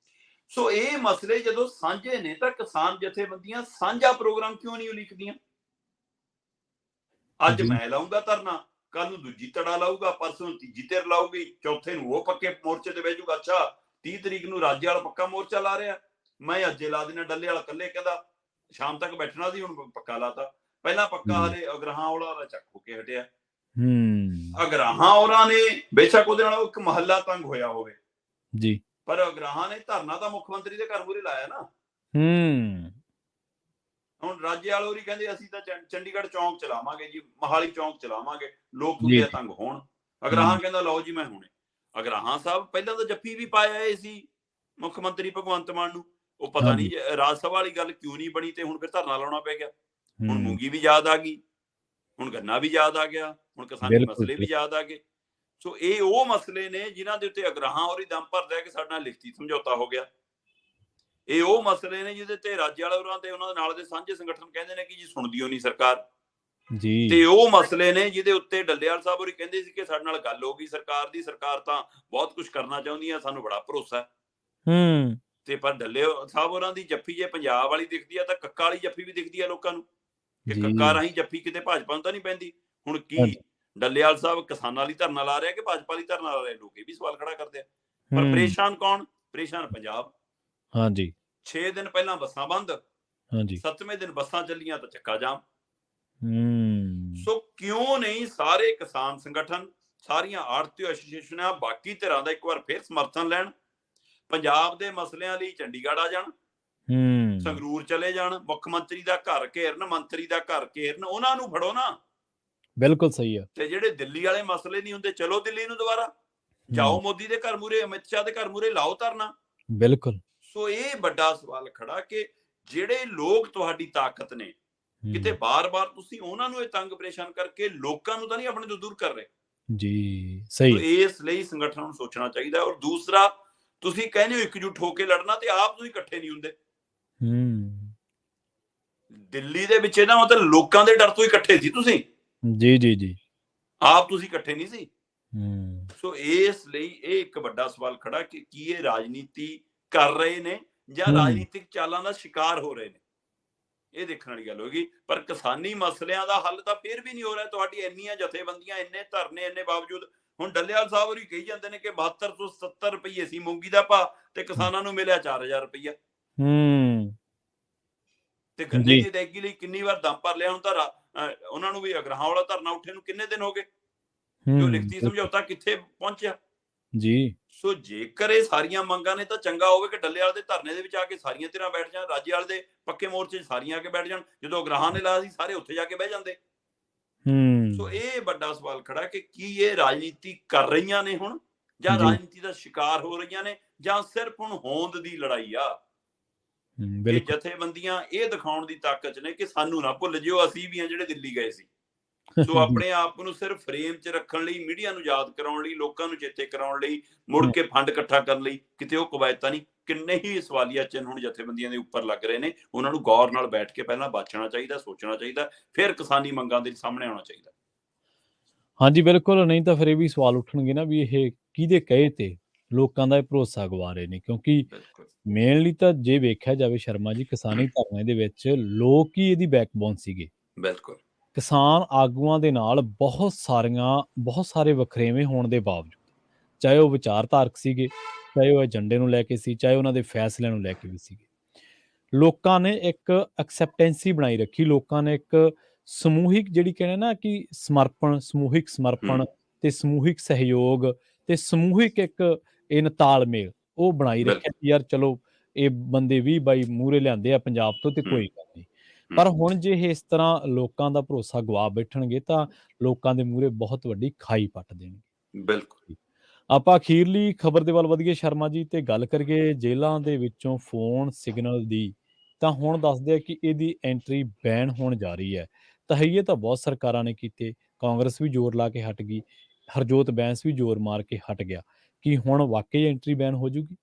ਸੋ ਇਹ ਮਸਲੇ ਜਦੋਂ ਸਾਂਝੇ ਨੇ ਤਾਂ ਕਿਸਾਨ ਜਥੇਬੰਦੀਆਂ ਸਾਂਝਾ ਪ੍ਰੋਗਰਾਮ ਕਿਉਂ ਨਹੀਂ ਉਲੀਕਦੀਆਂ? ਅੱਜ ਮੈਂ ਲਾਉਂਗਾ ਧਰਨਾ, ਕੱਲ ਨੂੰ ਦੂਜੀ ਧੜਾ ਲਾਊਗਾ, ਪਰਸੋਂ ਤੀਜੀ ਧਿਰ ਲਾਊਗੀ, ਚੌਥੇ ਨੂੰ ਉਹ ਪੱਕੇ ਮੋਰਚੇ ਤੇ ਬਹਿ ਜਾਊਗਾ। ਅੱਛਾ 30 ਤਰੀਕ ਨੂੰ ਰਾਜੇ ਵਾਲਾ ਪੱਕਾ ਮੋਰਚਾ ਲਾ ਰਿਹਾ, ਮੈਂ ਅੱਜੇ ਲਾ ਦੇਣਾ। ਡੱਲੇ ਵਾਲਾ ਕੱਲੇ ਕਹਿੰਦਾ ਸ਼ਾਮ ਤੱਕ ਬੈਠਣਾ ਸੀ, ਹੁਣ ਪੱਕਾ ਲਾਤਾ। ਪਹਿਲਾਂ ਪੱਕਾ ਹਲੇ ਅਗਰਾਹਾਂ ਵਾਲਾ ਚੱਕ ਹੋ ਕੇ ਹਟਿਆ। ਅਗਰਾਹਾਂ ਔਰਾਂ ਨੇ ਬੇਸ਼ੱਕ ਉਹਦੇ ਨਾਲ ਇੱਕ ਮਹੱਲਾ ਤੰਗ ਹੋਇਆ ਹੋਵੇ ਜੀ, ਪਰ ਅਗਰਾਹਾਂ ਨੇ ਧਰਨਾ ਤਾਂ ਮੁੱਖ ਮੰਤਰੀ ਦੇ ਘਰ ਮੂਹਰੇ ਲਾਇਆ ਨਾ। ਹੁਣ ਰਾਜੇ ਵਾਲੇ ਹੋਰੀ ਕਹਿੰਦੇ ਅਸੀਂ ਤਾਂ ਚੰਡੀਗੜ੍ਹ ਚੌਂਕ ਚਲਾਵਾਂਗੇ ਜੀ, ਮਹਾਲੀ ਚੌਂਕ ਚਲਾਵਾਂਗੇ, ਲੋਕ ਹੁੰਦੇ ਤੰਗ ਹੋਣ। ਅਗਰਾਹਾਂ ਕਹਿੰਦਾ ਲਓ ਜੀ ਮੈਂ ਹੁਣੇ। ਅਗਰਾਹਾਂ ਸਾਹਿਬ ਪਹਿਲਾਂ ਤਾਂ ਜੱਫੀ ਵੀ ਪਾਇਆ ਸੀ ਮੁੱਖ ਮੰਤਰੀ ਭਗਵੰਤ ਮਾਨ ਨੂੰ, ਉਹ ਪਤਾ ਨਹੀਂ ਰਾਜ ਸਭਾ ਵਾਲੀ ਗੱਲ ਕਿਉਂ ਨਹੀਂ ਬਣੀ ਤੇ ਹੁਣ ਫਿਰ ਧਰਨਾ ਲਾਉਣਾ ਪੈ ਗਿਆ। ਹੁਣ ਮੂੰਗੀ ਵੀ ਯਾਦ ਆ ਗਈ, ਹੁਣ ਗੰਨਾ ਵੀ ਯਾਦ ਆ ਗਿਆ, ਹੁਣ ਕਿਸਾਨੀ ਮਸਲੇ ਵੀ ਯਾਦ ਆ ਗਏ। ਸੋ ਇਹ ਉਹ ਮਸਲੇ ਨੇ ਜਿਨ੍ਹਾਂ ਦੇ ਉੱਤੇ ਅਗਰਾਹਾਂ ਹੋਰੀ ਦਮ ਭਰਦਾ ਕਿ ਸਾਡੇ ਨਾਲ ਲਿਖਤੀ ਸਮਝੌਤਾ ਹੋ ਗਿਆ। ਇਹ ਉਹ ਮਸਲੇ ਨੇ ਜਿਹਦੇ ਤੇ ਰਾਜੇ ਵਾਲੇ ਹੋਰਾਂ ਤੇ ਉਹਨਾਂ ਦੇ ਨਾਲ ਦੇ ਸਾਂਝੇ ਸੰਗਠਨ ਕਹਿੰਦੇ ਨੇ ਕਿ ਜੀ ਸੁਣਦੀ ਓ ਨਹੀਂ ਸਰਕਾਰ ਜੀ। ਤੇ ਉਹ ਮਸਲੇ ਨੇ ਜਿਹਦੇ ਉੱਤੇ ਡੱਲੇਵਾਲ ਸਾਹਿਬ ਹੋਰੀ ਕਹਿੰਦੇ ਸੀ ਕਿ ਸਾਡੇ ਨਾਲ ਗੱਲ ਹੋ ਗਈ ਸਰਕਾਰ ਦੀ, ਸਰਕਾਰ ਤਾਂ ਬਹੁਤ ਕੁਝ ਕਰਨਾ ਚਾਹੁੰਦੀ ਆ, ਸਾਨੂੰ ਬੜਾ ਭਰੋਸਾ ਹੈ। ਤੇ ਪਰ ਡੱਲੇਵਾਲ ਸਾਹਿਬ ਹੋਰਾਂ ਦੀ ਜੱਫੀ ਜੇ ਪੰਜਾਬ ਵਾਲੀ ਦਿਖਦੀ ਆ ਤਾਂ ਕੱਕਾ ਵਾਲੀ ਜੱਫੀ ਵੀ ਦਿਖਦੀ ਆ ਲੋਕਾਂ ਨੂੰ ਕਿ ਕੱਕਾ ਰਾਹੀਂ ਜੱਫੀ ਕਿਤੇ ਭਾਜਪਾ ਨੂੰ ਤਾਂ ਨਹੀਂ ਪੈਂਦੀ। ਹੁਣ ਕੀ ਡੱਲੇਵਾਲ ਸਾਹਿਬ ਕਿਸਾਨਾਂ ਲਈ ਧਰਨਾ ਲਾ ਰਿਹਾ ਕਿ ਭਾਜਪਾ ਲਈ ਧਰਨਾ ਲਾ ਰਿਹਾ? ਲੋਕ ਇਹ ਵੀ ਸਵਾਲ ਖੜਾ ਕਰਦੇ ਆ। ਪਰ ਪਰੇਸ਼ਾਨ ਕੌਣ? ਪਰੇਸ਼ਾਨ ਪੰਜਾਬ। ਹਾਂਜੀ 6 ਦਿਨ ਪਹਿਲਾਂ ਬੱਸਾਂ ਬੰਦ, 7ਵੇਂ ਦਿਨ ਬੱਸਾਂ ਚੱਲੀਆਂ ਤਾਂ ਚੱਕਾ ਜਾਮ। ਸੋ ਕਿਉਂ ਨਹੀਂ ਸਾਰੇ ਕਿਸਾਨ ਸੰਗਠਨ, ਸਾਰੀਆਂ ਆੜਤੀ ਐਸੋਸੀਏਸ਼ਨਾਂ, ਬਾਕੀ ਧਿਰਾਂ ਦਾ ਇੱਕ ਵਾਰ ਫਿਰ ਸਮਰਥਨ ਲੈਣ, ਪੰਜਾਬ ਦੇ ਮਸਲਿਆਂ ਲਈ ਚੰਡੀਗੜ੍ਹ ਆ ਜਾਣ, ਸੰਗਰੂਰ ਚਲੇ ਜਾਣ, ਮੁੱਖ ਮੰਤਰੀ ਦਾ ਘਰ ਘੇਰਨ, ਮੰਤਰੀ ਦਾ ਘਰ ਘੇਰਨ, ਉਹਨਾਂ ਨੂੰ ਫੜੋ ਨਾ। ਬਿਲਕੁਲ ਸਹੀ ਆ। ਤੇ ਜਿਹੜੇ ਦਿੱਲੀ ਵਾਲੇ ਮਸਲੇ ਨਹੀਂ ਹੁੰਦੇ, ਚਲੋ ਦਿੱਲੀ ਨੂੰ ਦੁਬਾਰਾ ਜਾਓ, ਮੋਦੀ ਦੇ ਘਰ ਮੂਹਰੇ, ਅਮਿਤ ਸ਼ਾਹ ਦੇ ਘਰ ਮੂਹਰੇ ਲਾਓ ਧਰਨਾ। ਬਿਲਕੁਲ। ਸੋ ਇਹ ਵੱਡਾ ਸਵਾਲ ਖੜਾ ਕਿ ਜਿਹੜੇ ਲੋਕ ਤੁਹਾਡੀ ਤਾਕਤ ਨੇ, ਕਿਤੇ ਬਾਰ-ਬਾਰ ਤੁਸੀਂ ਉਹਨਾਂ ਨੂੰ ਇਹ ਤੰਗ ਪਰੇਸ਼ਾਨ ਕਰਕੇ ਲੋਕਾਂ ਨੂੰ ਤਾਂ ਨਹੀਂ ਆਪਣੇ ਤੋਂ ਦੂਰ ਕਰ ਰਹੇ ਜੀ। ਸਹੀ। ਇਸ ਲਈ ਸੰਗਠਨਾਂ ਨੂੰ ਸੋਚਣਾ ਚਾਹੀਦਾ। ਔਰ ਦੂਸਰਾ, ਤੁਸੀਂ ਕਹਿੰਦੇ ਹੋ ਇਕਜੁੱਟ ਹੋ ਕੇ ਲੜਨਾ ਤੇ ਆਪ ਤੁਸੀਂ ਇਕੱਠੇ ਨਹੀਂ ਹੁੰਦੇ। ਦਿੱਲੀ ਦੇ ਵਿੱਚ ਇਹਦਾ ਮਤਲਬ ਲੋਕਾਂ ਦੇ ਡਰ ਤੋਂ ਇਕੱਠੇ ਸੀ ਤੁਸੀਂ ਜੀ, ਆਪ ਤੁਸੀਂ ਇਕੱਠੇ ਨਹੀਂ ਸੀ। ਸੋ ਇਸ ਲਈ ਇਹ ਇੱਕ ਵੱਡਾ ਸਵਾਲ ਖੜਾ ਕਿ ਕੀ ਇਹ ਰਾਜਨੀਤੀ ਕਰ ਰਹੇ ਨੇ ਜਾਂ ਰਾਜਨੀਤਿਕ ਚਾਲਾਂ ਦਾ ਸ਼ਿਕਾਰ ਹੋ ਰਹੇ ਨੇ, ਇਹ ਦੇਖਣ ਵਾਲੀ ਗੱਲ ਹੋਗੀ। ਪਰ ਕਿਸਾਨੀ ਮਸਲਿਆਂ ਦਾ ਹੱਲ ਤਾਂ ਫਿਰ ਵੀ ਨਹੀਂ ਹੋ ਰਿਹਾ। ਤੁਹਾਡੀ ਇੰਨੀਆਂ ਜਥੇਬੰਦੀਆਂ, ਇੰਨੇ ਧਰਨੇ, ਇੰਨੇ ਬਾਵਜੂਦ ਹੁਣ ਡੱਲੇਵਾਲ ਸਾਹਿਬ ਹੋਰੀ ਕਹੀ ਜਾਂਦੇ ਨੇ ਕਿ 72 ਤੋਂ 70 ਰੁਪਏ ਸੀ ਮੂੰਗੀ ਦਾ ਭਾਅ ਤੇ ਕਿਸਾਨਾਂ ਨੂੰ ਮਿਲਿਆ 4000 ਰੁਪਈਆ। ਹੂੰ ਤੇ ਗੰਨੇ ਜੀ ਦੀ ਅਦਾਇਗੀ ਲਈ ਕਿੰਨੀ ਵਾਰ ਦਮ ਭਰ ਲਿਆ। ਹੁਣ ਤਾਂ ਉਹਨਾਂ ਨੂੰ ਵੀ ਅਗਰਾਹਾਂ ਵਾਲਾ ਧਰਨਾ ਉੱਠੇ ਨੂੰ ਕਿੰਨੇ ਦਿਨ ਹੋ ਗਏ ਤੇ ਉਹ ਲਿਖਤੀ ਬਿਲਕੁਲ ਸਮਝੌਤਾ ਕਿੱਥੇ ਪਹੁੰਚਿਆ। ਜੀ ਸੋ ਜੇਕਰ ਇਹ ਸਾਰੀਆਂ ਮੰਗਾਂ ਨੇ ਤਾਂ ਚੰਗਾ ਹੋਵੇ ਕਿ ਡੱਲੇਵਾਲ ਦੇ ਧਰਨੇ ਦੇ ਵਿੱਚ ਆ ਕੇ ਸਾਰੀਆਂ ਧਿਰਾਂ ਬੈਠ ਜਾਣ, ਰਾਜੇਵਾਲ ਦੇ ਪੱਕੇ ਮੋਰਚੇ 'ਚ ਸਾਰੀਆਂ ਆ ਕੇ ਬੈਠ ਜਾਣ। ਜਦੋਂ ਅਗਰਾਹਾਂ ਨੇ ਲਾਇਆ ਸੀ ਸਾਰੇ ਉੱਥੇ ਜਾ ਕੇ ਬਹਿ ਜਾਂਦੇ। ਸੋ ਹੂੰ ਇਹ ਵੱਡਾ ਸਵਾਲ ਖੜਾ ਕਿ ਕੀ ਇਹ ਰਾਜਨੀਤੀ ਕਰ ਰਹੀਆਂ ਨੇ ਹੁਣ, ਜਾਂ ਜੀ ਰਾਜਨੀਤੀ ਦਾ ਸ਼ਿਕਾਰ ਹੋ ਰਹੀਆਂ ਨੇ, ਜਾਂ ਸਿਰਫ ਹੁਣ ਹੋਂਦ ਦੀ ਲੜਾਈ ਆ ਕਿ ਬਿਲਕੁਲ ਜਥੇਬੰਦੀਆਂ ਇਹ ਦਿਖਾਉਣ ਦੀ ਤਾਕਤ 'ਚ ਨੇ ਕਿ ਸਾਨੂੰ ਨਾ ਭੁੱਲ ਜਿਓ, ਅਸੀਂ ਵੀ ਆ ਜਿਹੜੇ ਦਿੱਲੀ ਗਏ ਸੀ। ਸੋ ਜੀ ਆਪਣੇ ਆਪ ਨੂੰ ਸਿਰਫ ਫਰੇਮ 'ਚ ਰੱਖਣ ਲਈ, ਮੀਡੀਆ ਨੂੰ ਯਾਦ ਕਰਾਉਣ ਲਈ, ਲੋਕਾਂ ਨੂੰ ਚੇਤੇ ਕਰਾਉਣ ਲਈ, ਮੁੜ ਕੇ ਫੰਡ ਇਕੱਠਾ ਕਰਨ ਲਈ ਕਿਤੇ ਉਹ ਕਵਾਇਤਾਂ ਨਹੀਂ। ਕਿੰਨੇ ਹੀ ਸਵਾਲੀਆ ਚਿੰਨ੍ਹ ਹੁਣ ਜਥੇਬੰਦੀਆਂ ਦੇ ਉੱਪਰ ਲੱਗ ਰਹੇ ਨੇ। ਉਹਨਾਂ ਨੂੰ ਗੌਰ ਨਾਲ ਬੈਠ ਕੇ ਪਹਿਲਾਂ ਬਾਛਣਾ ਚਾਹੀਦਾ, ਸੋਚਣਾ ਚਾਹੀਦਾ, ਫਿਰ ਕਿਸਾਨੀ ਮੰਗਾਂ ਦੇ ਸਾਹਮਣੇ ਆਉਣਾ ਚਾਹੀਦਾ। ਹਾਂਜੀ ਬਿਲਕੁਲ, ਨਹੀਂ ਤਾਂ ਫਿਰ ਇਹ ਵੀ ਸਵਾਲ ਉੱਠਣਗੇ ਨਾ ਵੀ ਇਹ ਕਿਹਦੇ ਕਹੇ ਤੇ ਲੋਕਾਂ ਦਾ ਇਹ ਭਰੋਸਾ ਗਵਾ ਰਹੇ ਨੇ, ਕਿਉਂਕਿ ਬਿਲਕੁਲ ਮੇਨਲੀ ਤਾਂ ਜੇ ਵੇਖਿਆ ਜਾਵੇ ਸ਼ਰਮਾ ਜੀ, ਕਿਸਾਨੀ ਧਰਨੇ ਦੇ ਵਿੱਚ ਲੋਕ ਹੀ ਇਹਦੀ ਬੈਕਬੋਨ ਸੀਗੇ। ਬਿਲਕੁਲ ਕਿਸਾਨ ਆਗੂਆਂ ਦੇ ਨਾਲ ਬਹੁਤ ਸਾਰੇ ਵਖਰੇਵੇਂ ਹੋਣ ਦੇ ਬਾਵਜੂਦ, ਚਾਹੇ ਉਹ ਵਿਚਾਰਧਾਰਕ ਸੀਗੇ, ਚਾਹੇ ਉਹ ਏਜੰਡੇ ਨੂੰ ਲੈ ਕੇ ਸੀ, ਚਾਹੇ ਉਹਨਾਂ ਦੇ ਫੈਸਲਿਆਂ ਨੂੰ ਲੈ ਕੇ ਵੀ ਸੀਗੇ, ਲੋਕਾਂ ਨੇ ਇੱਕ ਐਕਸੈਪਟੈਂਸੀ ਬਣਾਈ ਰੱਖੀ। ਲੋਕਾਂ ਨੇ ਇੱਕ ਸਮੂਹਿਕ ਜਿਹੜੀ ਕਹਿੰਦੇ ਨਾ ਕਿ ਸਮੂਹਿਕ ਸਮਰਪਣ ਤੇ ਸਮੂਹਿਕ ਸਹਿਯੋਗ ਤੇ ਸਮੂਹਿਕ ਇੱਕ ਤਾਲਮੇਲ ਉਹ ਬਣਾਈ ਰੱਖਿਆ ਕਿ ਯਾਰ ਚਲੋ ਇਹ ਬੰਦੇ 20-22 ਮੂਹਰੇ ਲਿਆਂਦੇ ਆ ਪੰਜਾਬ ਤੋਂ ਤੇ ਕੋਈ ਗੱਲ ਨਹੀਂ। ਪਰ ਹੁਣ ਜੇ ਇਹ ਇਸ ਤਰ੍ਹਾਂ ਲੋਕਾਂ ਦਾ ਭਰੋਸਾ ਗਵਾ ਬੈਠਣਗੇ ਤਾਂ ਲੋਕਾਂ ਦੇ ਮੂਹਰੇ ਬਹੁਤ ਵੱਡੀ ਖਾਈ ਪੱਟ ਦੇਣਗੇ। ਬਿਲਕੁਲ ਆਪਾਂ ਅਖੀਰਲੀ ਖਬਰ ਦੇ ਵੱਲ ਵਧੀਏ ਸ਼ਰਮਾ ਜੀ, ਤੇ ਗੱਲ ਕਰੀਏ ਜੇਲ੍ਹਾਂ ਦੇ ਵਿੱਚੋਂ ਫੋਨ ਸਿਗਨਲ ਦੀ। ਤਾਂ ਹੁਣ ਦੱਸਦੇ ਆ ਕਿ ਇਹਦੀ ਐਂਟਰੀ ਬੈਨ ਹੋਣ ਜਾ ਰਹੀ ਹੈ। ਤਹਈਏ ਤਾਂ ਬਹੁਤ ਸਰਕਾਰਾਂ ਨੇ ਕੀਤੇ, ਕਾਂਗਰਸ ਵੀ ਜ਼ੋਰ ਲਾ ਕੇ ਹਟ ਗਈ, ਹਰਜੋਤ ਬੈਂਸ ਵੀ ਜ਼ੋਰ ਮਾਰ ਕੇ ਹਟ ਗਿਆ। ਕੀ ਹੁਣ ਵਾਕਈ ਐਂਟਰੀ ਬੈਨ ਹੋ ਜੂਗੀ?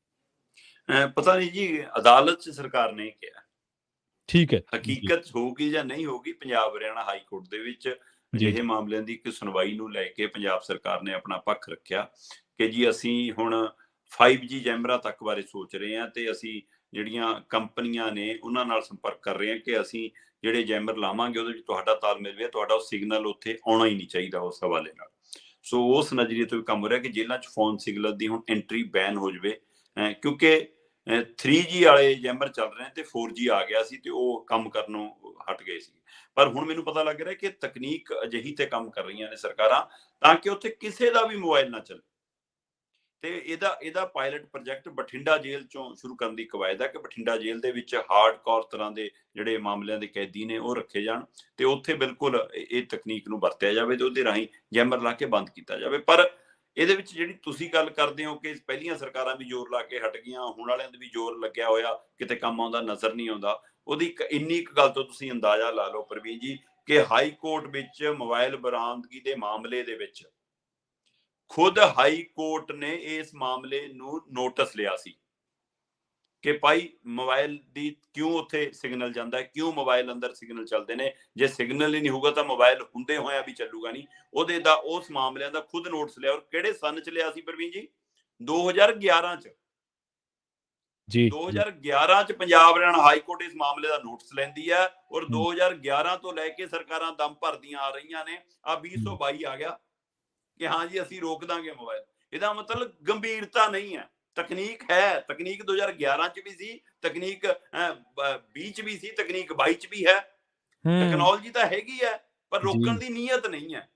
ਪਤਾ ਨਹੀਂ ਜੀ, ਅਦਾਲਤ 'ਚ ਸਰਕਾਰ ਨੇ ਕਿਹਾ। ਠੀਕ ਹੈ ਜੀ ਹਕੀਕਤ ਹੋਊਗੀ ਜਾਂ ਨਹੀਂ ਹੋਊਗੀ, ਪੰਜਾਬ ਹਰਿਆਣਾ ਹਾਈ ਕੋਰਟ ਦੇ ਵਿੱਚ ਜੀ ਅਜਿਹੇ ਮਾਮਲਿਆਂ ਦੀ ਇੱਕ ਸੁਣਵਾਈ ਨੂੰ ਲੈ ਕੇ ਪੰਜਾਬ ਸਰਕਾਰ ਨੇ ਆਪਣਾ ਪੱਖ ਰੱਖਿਆ ਕਿ ਜੀ ਅਸੀਂ ਹੁਣ 5G ਜੈਮਰਾਂ ਤੱਕ ਬਾਰੇ ਸੋਚ ਰਹੇ ਹਾਂ ਤੇ ਅਸੀਂ ਜਿਹੜੀਆਂ ਕੰਪਨੀਆਂ ਨੇ ਉਹਨਾਂ ਨਾਲ ਸੰਪਰਕ ਕਰ ਰਹੇ ਹਾਂ ਕਿ ਅਸੀਂ ਜਿਹੜੇ ਜੈਮਰ ਲਾਵਾਂਗੇ ਉਹਦੇ ਵਿੱਚ ਤੁਹਾਡਾ ਤਾਲਮੇਲ ਵੀ, ਤੁਹਾਡਾ ਉਹ ਸਿਗਨਲ ਉੱਥੇ ਆਉਣਾ ਹੀ ਨਹੀਂ ਚਾਹੀਦਾ ਉਸ ਹਵਾਲੇ ਨਾਲ। ਸੋ ਉਸ ਨਜ਼ਰੀਏ ਤੋਂ ਵੀ ਕੰਮ ਹੋ ਰਿਹਾ ਕਿ ਜੇਲ੍ਹਾਂ 'ਚ ਫੋਨ ਸਿਗਨਲ ਦੀ ਹੁਣ ਐਂਟਰੀ ਬੈਨ ਹੋ ਜਾਵੇ, ਕਿਉਂਕਿ 3G ਵਾਲੇ ਜੈਮਰ ਚੱਲ ਰਹੇ ਤੇ 4G ਆ ਗਿਆ ਸੀ ਤੇ ਉਹ ਕੰਮ ਕਰਨੋਂ ਹਟ ਗਏ ਸੀ। ਪਰ ਹੁਣ ਮੈਨੂੰ ਪਤਾ ਲੱਗ ਰਿਹਾ ਕਿ ਤਕਨੀਕ ਅਜਿਹੀ ਤੇ ਕੰਮ ਕਰ ਰਹੀਆਂ ਨੇ ਸਰਕਾਰਾਂ ਤਾਂ ਕਿ ਉੱਥੇ ਕਿਸੇ ਦਾ ਵੀ ਮੋਬਾਈਲ ਨਾ ਚੱਲੇ। ਤੇ ਇਹਦਾ ਪਾਇਲਟ ਪ੍ਰੋਜੈਕਟ ਬਠਿੰਡਾ ਜੇਲ੍ਹ ਚੋਂ ਸ਼ੁਰੂ ਕਰਨ ਦੀ ਕਵਾਇਦ ਹੈ ਕਿ ਬਠਿੰਡਾ ਜੇਲ੍ਹ ਦੇ ਵਿੱਚ ਹਾਰਡਕੋਰ ਤਰ੍ਹਾਂ ਦੇ ਜਿਹੜੇ ਮਾਮਲਿਆਂ ਦੇ ਕੈਦੀ ਨੇ ਉਹ ਰੱਖੇ ਜਾਣ ਤੇ ਉੱਥੇ ਬਿਲਕੁਲ ਇਹ ਤਕਨੀਕ ਨੂੰ ਵਰਤਿਆ ਜਾਵੇ ਤੇ ਉਹਦੇ ਰਾਹੀਂ ਜੈਮਰ ਲਾ ਕੇ ਬੰਦ ਕੀਤਾ ਜਾਵੇ। ਪਰ ਇਹਦੇ ਵਿੱਚ ਜਿਹੜੀ ਤੁਸੀਂ ਗੱਲ ਕਰਦੇ ਹੋ ਕਿ ਪਹਿਲੀਆਂ ਸਰਕਾਰਾਂ ਵੀ ਜ਼ੋਰ ਲਾ ਕੇ ਹਟ ਗਈਆਂ, ਹੁਣ ਵਾਲਿਆਂ ਦੇ ਵੀ ਜ਼ੋਰ ਲੱਗਿਆ ਹੋਇਆ, ਕਿਤੇ ਕੰਮ ਆਉਂਦਾ ਨਜ਼ਰ ਨਹੀਂ ਆਉਂਦਾ। ਉਹਦੀ ਇੰਨੀ ਇੱਕ ਗੱਲ ਤੋਂ ਤੁਸੀਂ ਅੰਦਾਜ਼ਾ ਲਾ ਲਓ ਪ੍ਰਵੀਨ ਜੀ ਕਿ ਹਾਈ ਕੋਰਟ ਵਿੱਚ ਮੋਬਾਈਲ ਬਰਾਮਦਗੀ ਦੇ ਮਾਮਲੇ ਦੇ ਵਿੱਚ ਖੁਦ ਹਾਈ ਕੋਰਟ ਨੇ ਇਸ ਮਾਮਲੇ ਨੂੰ ਨੋਟਿਸ ਲਿਆ ਸੀ ਕਿ ਭਾਈ ਮੋਬਾਈਲ ਦੀ ਕਿਉਂ ਉੱਥੇ ਸਿਗਨਲ ਜਾਂਦਾ ਹੈ, ਕਿਉਂ ਮੋਬਾਈਲ ਅੰਦਰ ਸਿਗਨਲ ਚੱਲਦੇ ਨੇ, ਜੇ ਸਿਗਨਲ ਹੀ ਨਹੀਂ ਹੋਊਗਾ ਤਾਂ ਮੋਬਾਈਲ ਹੁੰਦੇ ਹੋਇਆ ਵੀ ਚੱਲੂਗਾ ਨਹੀਂ। ਉਹਦੇ ਦਾ ਉਸ ਮਾਮਲਿਆਂ ਦਾ ਖੁਦ ਨੋਟਿਸ ਲਿਆ। ਔਰ ਕਿਹੜੇ ਸਨ ਚ ਲਿਆ ਸੀ ਪ੍ਰਵੀਨ ਜੀ? 2011 ਚ। ਜੀ 2011 ਚ ਪੰਜਾਬ ਹਰਿਆਣਾ ਹਾਈ ਕੋਰਟ ਇਸ ਮਾਮਲੇ ਦਾ ਨੋਟਿਸ ਲੈਂਦੀ ਹੈ ਔਰ 2011 ਤੋਂ ਲੈ ਕੇ ਸਰਕਾਰਾਂ ਦਮ ਭਰਦੀਆਂ ਆ ਰਹੀਆਂ ਨੇ। ਆ 2022 ਆ ਗਿਆ ਕਿ ਹਾਂ ਜੀ ਅਸੀਂ ਰੋਕ ਦਾਂਗੇ ਮੋਬਾਈਲ। ਇਹਦਾ ਮਤਲਬ ਗੰਭੀਰਤਾ ਨਹੀਂ ਹੈ। ਤਕਨੀਕ ਹੈ, ਤਕਨੀਕ 2011 ਚ ਵੀ ਸੀ, ਤਕਨੀਕ 20 ਚ ਵੀ ਸੀ, ਤਕਨੀਕ 22 ਚ ਵੀ ਹੈ। ਟੈਕਨੋਲੋਜੀ ਤਾਂ ਹੈਗੀ ਹੈ ਪਰ ਰੋਕਣ ਦੀ ਨੀਅਤ ਨਹੀਂ ਹੈ।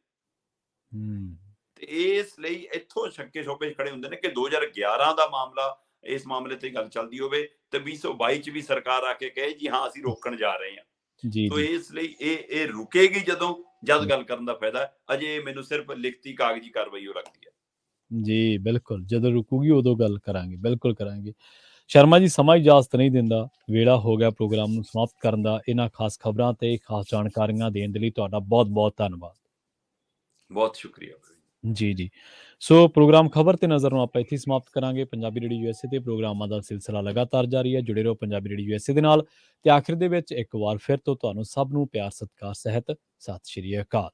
ਤੇ ਇਸ ਲਈ ਇੱਥੋਂ ਸ਼ੱਕੇ ਸ਼ੋਬੇ ਖੜੇ ਹੁੰਦੇ ਨੇ ਕਿ 2011 ਦਾ ਮਾਮਲਾ, ਇਸ ਮਾਮਲੇ ਤੇ ਗੱਲ ਚੱਲਦੀ ਹੋਵੇ ਤੇ 2022 ਚ ਵੀ ਸਰਕਾਰ ਆ ਕੇ ਕਹੇ ਜੀ ਹਾਂ ਅਸੀਂ ਰੋਕਣ ਜਾ ਰਹੇ ਹਾਂ। ਸੋ ਇਸ ਲਈ ਇਹ ਰੁਕੇਗੀ ਜਦ ਗੱਲ ਕਰਨ ਦਾ ਫਾਇਦਾ ਹੈ। ਅਜੇ ਮੈਨੂੰ ਸਿਰਫ ਲਿਖਤੀ ਕਾਗਜ਼ੀ ਕਾਰਵਾਈ ਉਹ ਲੱਗਦੀ ਹੈ। ਜੀ ਬਿਲਕੁਲ, ਜਦੋਂ ਰੁਕੂਗੀ ਉਦੋਂ ਗੱਲ ਕਰਾਂਗੇ, ਬਿਲਕੁਲ ਕਰਾਂਗੇ। ਸ਼ਰਮਾ ਜੀ ਸਮਾਂ ਇਜਾਜ਼ਤ ਨਹੀਂ ਦਿੰਦਾ, ਵੇਲਾ ਹੋ ਗਿਆ ਪ੍ਰੋਗਰਾਮ ਨੂੰ ਸਮਾਪਤ ਕਰਨ ਦਾ। ਇਹਨਾਂ ਖਾਸ ਖਬਰਾਂ ਤੇ ਖਾਸ ਜਾਣਕਾਰੀਆਂ ਦੇਣ ਦੇ ਲਈ ਤੁਹਾਡਾ ਬਹੁਤ-ਬਹੁਤ ਧੰਨਵਾਦ। ਬਹੁਤ ਸ਼ੁਕਰੀਆ ਜੀ। ਸੋ ਪ੍ਰੋਗਰਾਮ ਖਬਰ ਤੇ ਨਜ਼ਰ ਨੂੰ ਆਪਾਂ ਇੱਥੇ ਸਮਾਪਤ ਕਰਾਂਗੇ। ਪੰਜਾਬੀ ਰੇਡੀਓ USA ਤੇ ਪ੍ਰੋਗਰਾਮਾਂ ਦਾ ਸਿਲਸਿਲਾ ਲਗਾਤਾਰ ਜਾਰੀ ਹੈ। ਜੁੜੇ ਰਹੋ ਪੰਜਾਬੀ ਰੇਡੀਓ USA ਦੇ ਨਾਲ। ਤੇ ਆਖਿਰ ਦੇ ਵਿੱਚ ਇੱਕ ਵਾਰ ਫਿਰ ਤੋਂ ਤੁਹਾਨੂੰ ਸਭ ਨੂੰ ਪਿਆਰ ਸਤਿਕਾਰ ਸਹਿਤ ਸਤਿ ਸ਼੍ਰੀ ਅਕਾਲ।